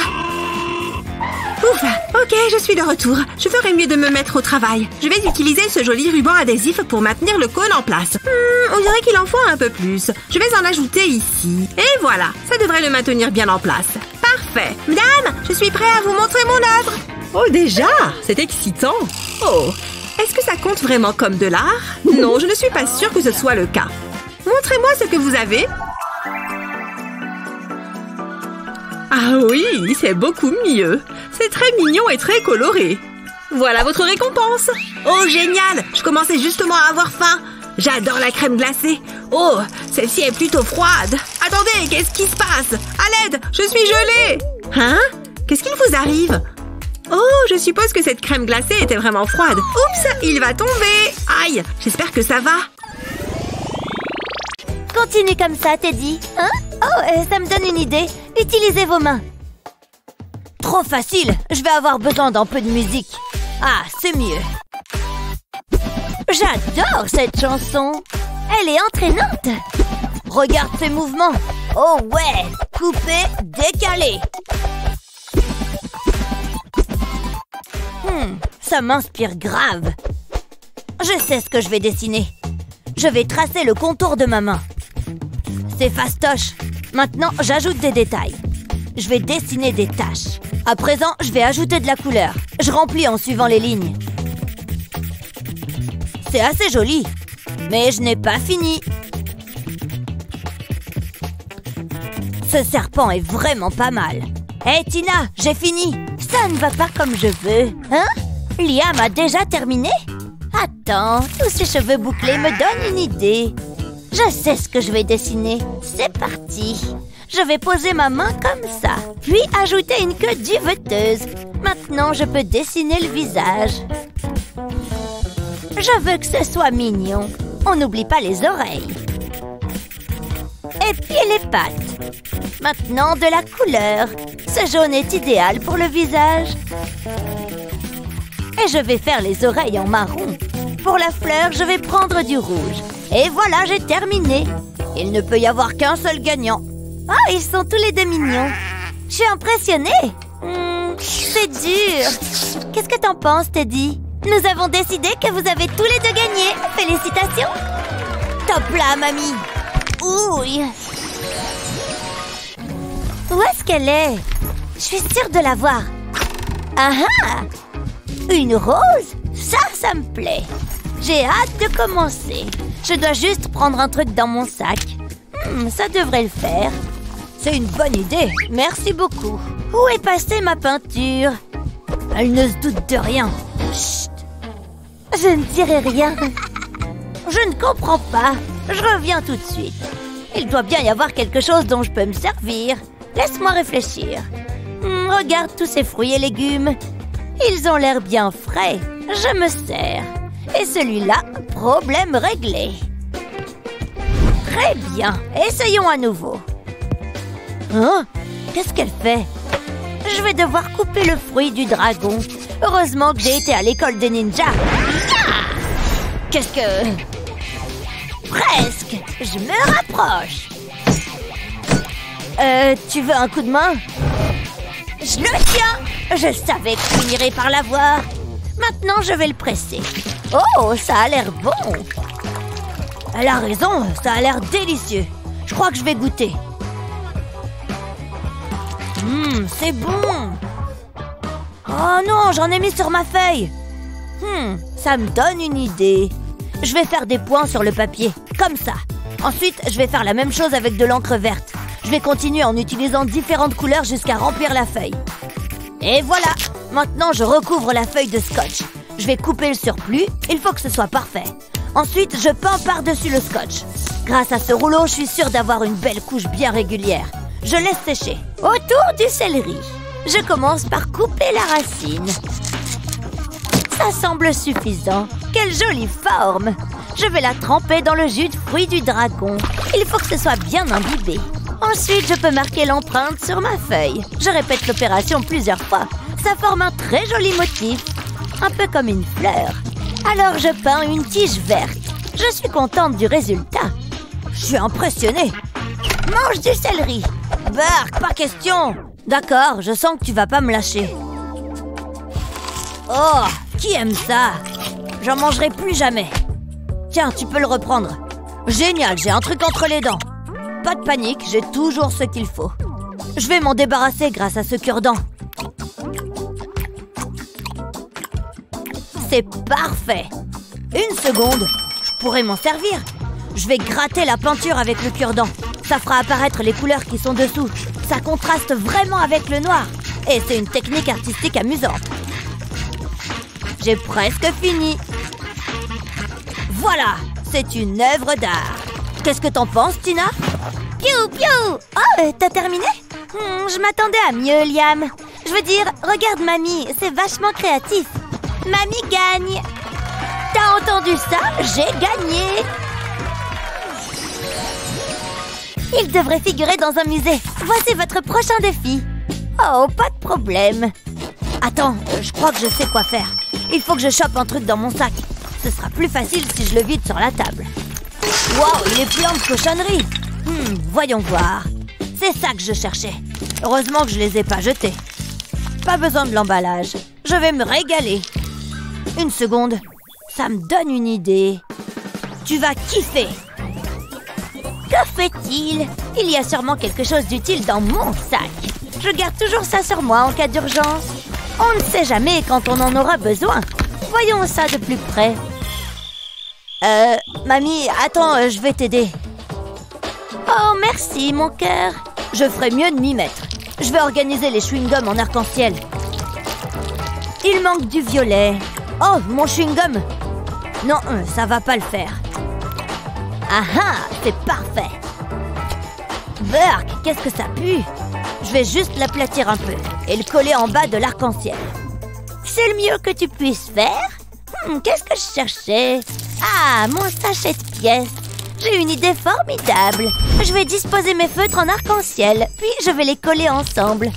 Ouf, ok, je suis de retour. Je ferais mieux de me mettre au travail. Je vais utiliser ce joli ruban adhésif pour maintenir le cône en place. On dirait qu'il en faut un peu plus. Je vais en ajouter ici. Et voilà, ça devrait le maintenir bien en place. Parfait. Madame, je suis prêt à vous montrer mon œuvre. Oh, déjà? C'est excitant. Oh, est-ce que ça compte vraiment comme de l'art? Non, je ne suis pas sûre que ce soit le cas. Montrez-moi ce que vous avez. Ah oui, c'est beaucoup mieux. C'est très mignon et très coloré. Voilà votre récompense. Oh, génial! Je commençais justement à avoir faim. J'adore la crème glacée. Oh, celle-ci est plutôt froide. Attendez, qu'est-ce qui se passe? À l'aide, je suis gelée. Hein? Qu'est-ce qu'il vous arrive? Oh, je suppose que cette crème glacée était vraiment froide. Oups, il va tomber. Aïe, j'espère que ça va. Continue comme ça, Teddy. Hein? Oh, ça me donne une idée. Utilisez vos mains. Trop facile. Je vais avoir besoin d'un peu de musique. Ah, c'est mieux. J'adore cette chanson. Elle est entraînante. Regarde ces mouvements. Oh ouais. Couper, décaler. Ça m'inspire grave. Je sais ce que je vais dessiner. Je vais tracer le contour de ma main. C'est fastoche. Maintenant, j'ajoute des détails. Je vais dessiner des taches. À présent, je vais ajouter de la couleur. Je remplis en suivant les lignes. C'est assez joli. Mais je n'ai pas fini. Ce serpent est vraiment pas mal. Hé Tina, j'ai fini. Ça ne va pas comme je veux. Hein? Liam a déjà terminé? Attends, tous ces cheveux bouclés me donnent une idée. Je sais ce que je vais dessiner. C'est parti. Je vais poser ma main comme ça, puis ajouter une queue duveteuse. Maintenant, je peux dessiner le visage. Je veux que ce soit mignon. On n'oublie pas les oreilles. Et puis les pattes. Maintenant, de la couleur. Ce jaune est idéal pour le visage. Et je vais faire les oreilles en marron. Pour la fleur, je vais prendre du rouge. Et voilà, j'ai terminé. Il ne peut y avoir qu'un seul gagnant. Oh, ils sont tous les deux mignons. Je suis impressionnée. C'est dur. Qu'est-ce que t'en penses, Teddy? Nous avons décidé que vous avez tous les deux gagné. Félicitations. Top là, mamie. Ouille. Où est-ce qu'elle est? Je suis sûre de la voir. Ah ah! Une rose? Ça me plaît. J'ai hâte de commencer. Je dois juste prendre un truc dans mon sac. Ça devrait le faire. C'est une bonne idée. Merci beaucoup. Où est passée ma peinture? Elle ne se doute de rien. Chut! Je ne dirai rien. Je ne comprends pas. Je reviens tout de suite. Il doit bien y avoir quelque chose dont je peux me servir. Laisse-moi réfléchir. Regarde tous ces fruits et légumes. Ils ont l'air bien frais. Je me sers. Et celui-là, problème réglé. Très bien. Essayons à nouveau. Hein? Qu'est-ce qu'elle fait? Je vais devoir couper le fruit du dragon. Heureusement que j'ai été à l'école des ninjas. Qu'est-ce que... Presque. Je me rapproche. Tu veux un coup de main? Je le tiens. Je savais que tu finirais par l'avoir. Maintenant, je vais le presser. Oh, ça a l'air bon. Elle a raison, ça a l'air délicieux. Je crois que je vais goûter. C'est bon. Oh non, j'en ai mis sur ma feuille. Ça me donne une idée. Je vais faire des points sur le papier, comme ça. Ensuite, je vais faire la même chose avec de l'encre verte. Je vais continuer en utilisant différentes couleurs jusqu'à remplir la feuille. Et voilà. Maintenant, je recouvre la feuille de scotch. Je vais couper le surplus. Il faut que ce soit parfait. Ensuite, je peins par-dessus le scotch. Grâce à ce rouleau, je suis sûre d'avoir une belle couche bien régulière. Je laisse sécher. Autour du céleri. Je commence par couper la racine. Ça semble suffisant. Quelle jolie forme! Je vais la tremper dans le jus de fruits du dragon. Il faut que ce soit bien imbibé. Ensuite, je peux marquer l'empreinte sur ma feuille. Je répète l'opération plusieurs fois. Ça forme un très joli motif. Un peu comme une fleur. Alors, je peins une tige verte. Je suis contente du résultat. Je suis impressionnée. Mange du céleri. Bark, pas question. D'accord, je sens que tu vas pas me lâcher. Oh, qui aime ça? J'en mangerai plus jamais. Tiens, tu peux le reprendre. Génial, j'ai un truc entre les dents. Pas de panique, j'ai toujours ce qu'il faut. Je vais m'en débarrasser grâce à ce cure-dent. C'est parfait. Une seconde, je pourrais m'en servir. Je vais gratter la peinture avec le cure-dent. Ça fera apparaître les couleurs qui sont dessous. Ça contraste vraiment avec le noir. Et c'est une technique artistique amusante. J'ai presque fini. Voilà, c'est une œuvre d'art. Qu'est-ce que t'en penses, Tina? Piou, piou! Oh, t'as terminé? Je m'attendais à mieux, Liam. Je veux dire, regarde Mamie, c'est vachement créatif. Mamie gagne. T'as entendu ça? J'ai gagné. Il devrait figurer dans un musée. Voici votre prochain défi. Oh, pas de problème. Attends, je crois que je sais quoi faire. Il faut que je chope un truc dans mon sac. Ce sera plus facile si je le vide sur la table. Waouh, il est plein de cochonneries. Voyons voir. C'est ça que je cherchais. Heureusement que je les ai pas jetés. Pas besoin de l'emballage. Je vais me régaler. Une seconde. Ça me donne une idée. Tu vas kiffer. Que fait-il? Il y a sûrement quelque chose d'utile dans mon sac. Je garde toujours ça sur moi en cas d'urgence. On ne sait jamais quand on en aura besoin. Voyons ça de plus près. Mamie, attends, je vais t'aider. Oh, merci, mon cœur. Je ferais mieux de m'y mettre. Je vais organiser les chewing-gums en arc-en-ciel. Il manque du violet. Oh, mon chewing-gum. Non, ça va pas le faire. Ah ah, c'est parfait. Burk, qu'est-ce que ça pue? Je vais juste l'aplatir un peu et le coller en bas de l'arc-en-ciel. C'est le mieux que tu puisses faire? Qu'est-ce que je cherchais? Ah, mon sachet de pièces. J'ai une idée formidable. Je vais disposer mes feutres en arc-en-ciel, puis je vais les coller ensemble.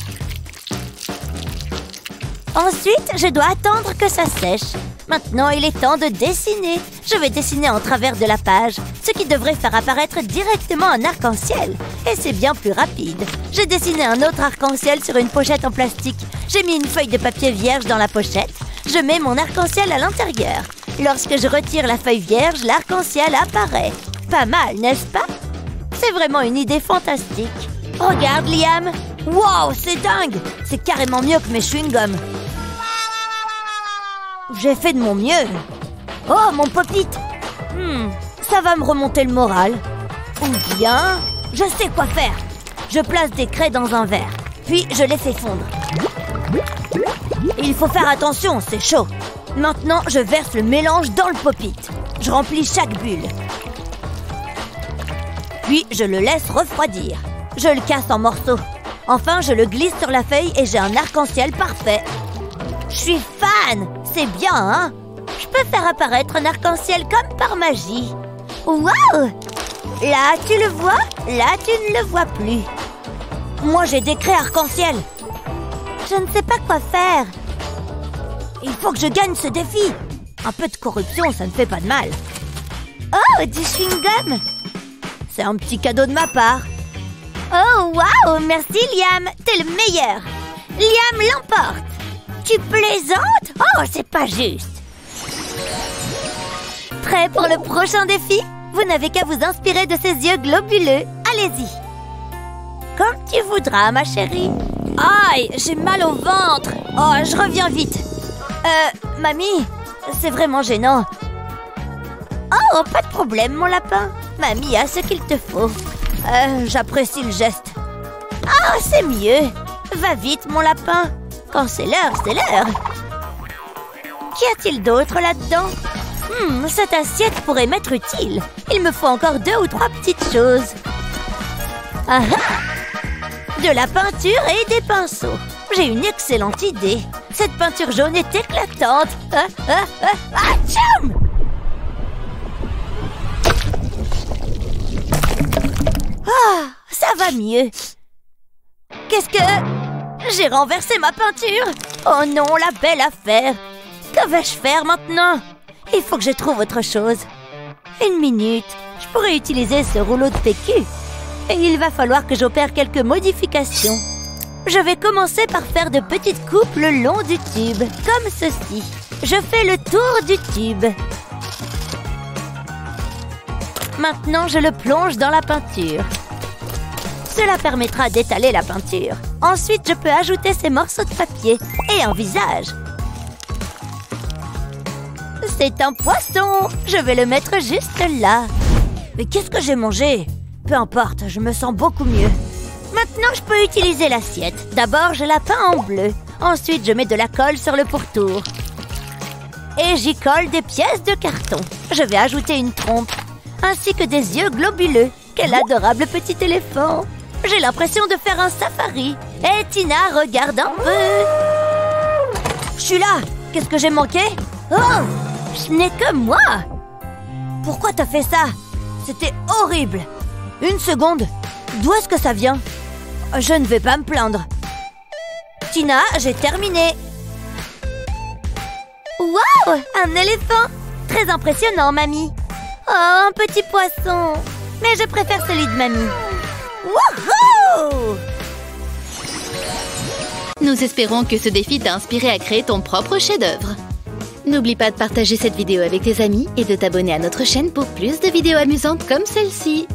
Ensuite, je dois attendre que ça sèche. Maintenant, il est temps de dessiner. Je vais dessiner en travers de la page, ce qui devrait faire apparaître directement un arc-en-ciel. Et c'est bien plus rapide. J'ai dessiné un autre arc-en-ciel sur une pochette en plastique. J'ai mis une feuille de papier vierge dans la pochette. Je mets mon arc-en-ciel à l'intérieur. Lorsque je retire la feuille vierge, l'arc-en-ciel apparaît. Pas mal, n'est-ce pas? C'est vraiment une idée fantastique. Regarde, Liam. Wow, c'est dingue. C'est carrément mieux que mes chewing-gums. J'ai fait de mon mieux. Oh, mon pop-it. Ça va me remonter le moral. Ou bien, je sais quoi faire. Je place des craies dans un verre, puis je les fais fondre. Il faut faire attention, c'est chaud. Maintenant, je verse le mélange dans le pop-it. Je remplis chaque bulle. Puis, je le laisse refroidir. Je le casse en morceaux. Enfin, je le glisse sur la feuille et j'ai un arc-en-ciel parfait. Je suis fan! C'est bien, hein? Je peux faire apparaître un arc-en-ciel comme par magie. Waouh! Là, tu le vois? Là, tu ne le vois plus. Moi, j'ai des craies arc-en-ciel. Je ne sais pas quoi faire. Il faut que je gagne ce défi. Un peu de corruption, ça ne fait pas de mal. Oh, du chewing-gum! C'est un petit cadeau de ma part. Oh, waouh! Merci, Liam! T'es le meilleur! Liam l'emporte! Tu plaisantes? Oh, c'est pas juste! Prêt pour le prochain défi? Vous n'avez qu'à vous inspirer de ces yeux globuleux. Allez-y! Quand tu voudras, ma chérie. Aïe, j'ai mal au ventre. Oh, je reviens vite. Mamie, c'est vraiment gênant. Oh, pas de problème, mon lapin. Mamie a ce qu'il te faut. J'apprécie le geste. Ah, c'est mieux. Va vite, mon lapin. Quand c'est l'heure, c'est l'heure. Qu'y a-t-il d'autre là-dedans? Cette assiette pourrait m'être utile. Il me faut encore 2 ou 3 petites choses. Ah ah! De la peinture et des pinceaux. J'ai une excellente idée. Cette peinture jaune est éclatante. Tchoum! Ah, ça va mieux. Qu'est-ce que... J'ai renversé ma peinture. Oh non, la belle affaire. Que vais-je faire maintenant? Il faut que je trouve autre chose. 1 minute. Je pourrais utiliser ce rouleau de PQ. Et il va falloir que j'opère quelques modifications. Je vais commencer par faire de petites coupes le long du tube, comme ceci. Je fais le tour du tube. Maintenant, je le plonge dans la peinture. Cela permettra d'étaler la peinture. Ensuite, je peux ajouter ces morceaux de papier et un visage. C'est un poisson. Je vais le mettre juste là. Mais qu'est-ce que j'ai mangé? Peu importe, je me sens beaucoup mieux. Maintenant, je peux utiliser l'assiette. D'abord, je la peins en bleu. Ensuite, je mets de la colle sur le pourtour. Et j'y colle des pièces de carton. Je vais ajouter une trompe, ainsi que des yeux globuleux. Quel adorable petit éléphant. J'ai l'impression de faire un safari. Et Tina, regarde un peu. Je suis là. Qu'est-ce que j'ai manqué? Oh, ce n'est que moi. Pourquoi t'as fait ça? C'était horrible. 1 seconde. D'où est-ce que ça vient? Je ne vais pas me plaindre. Tina, j'ai terminé. Waouh, un éléphant. Très impressionnant, mamie. Oh, un petit poisson. Mais je préfère celui de mamie. Wouhou! Nous espérons que ce défi t'a inspiré à créer ton propre chef-d'œuvre. N'oublie pas de partager cette vidéo avec tes amis et de t'abonner à notre chaîne pour plus de vidéos amusantes comme celle-ci.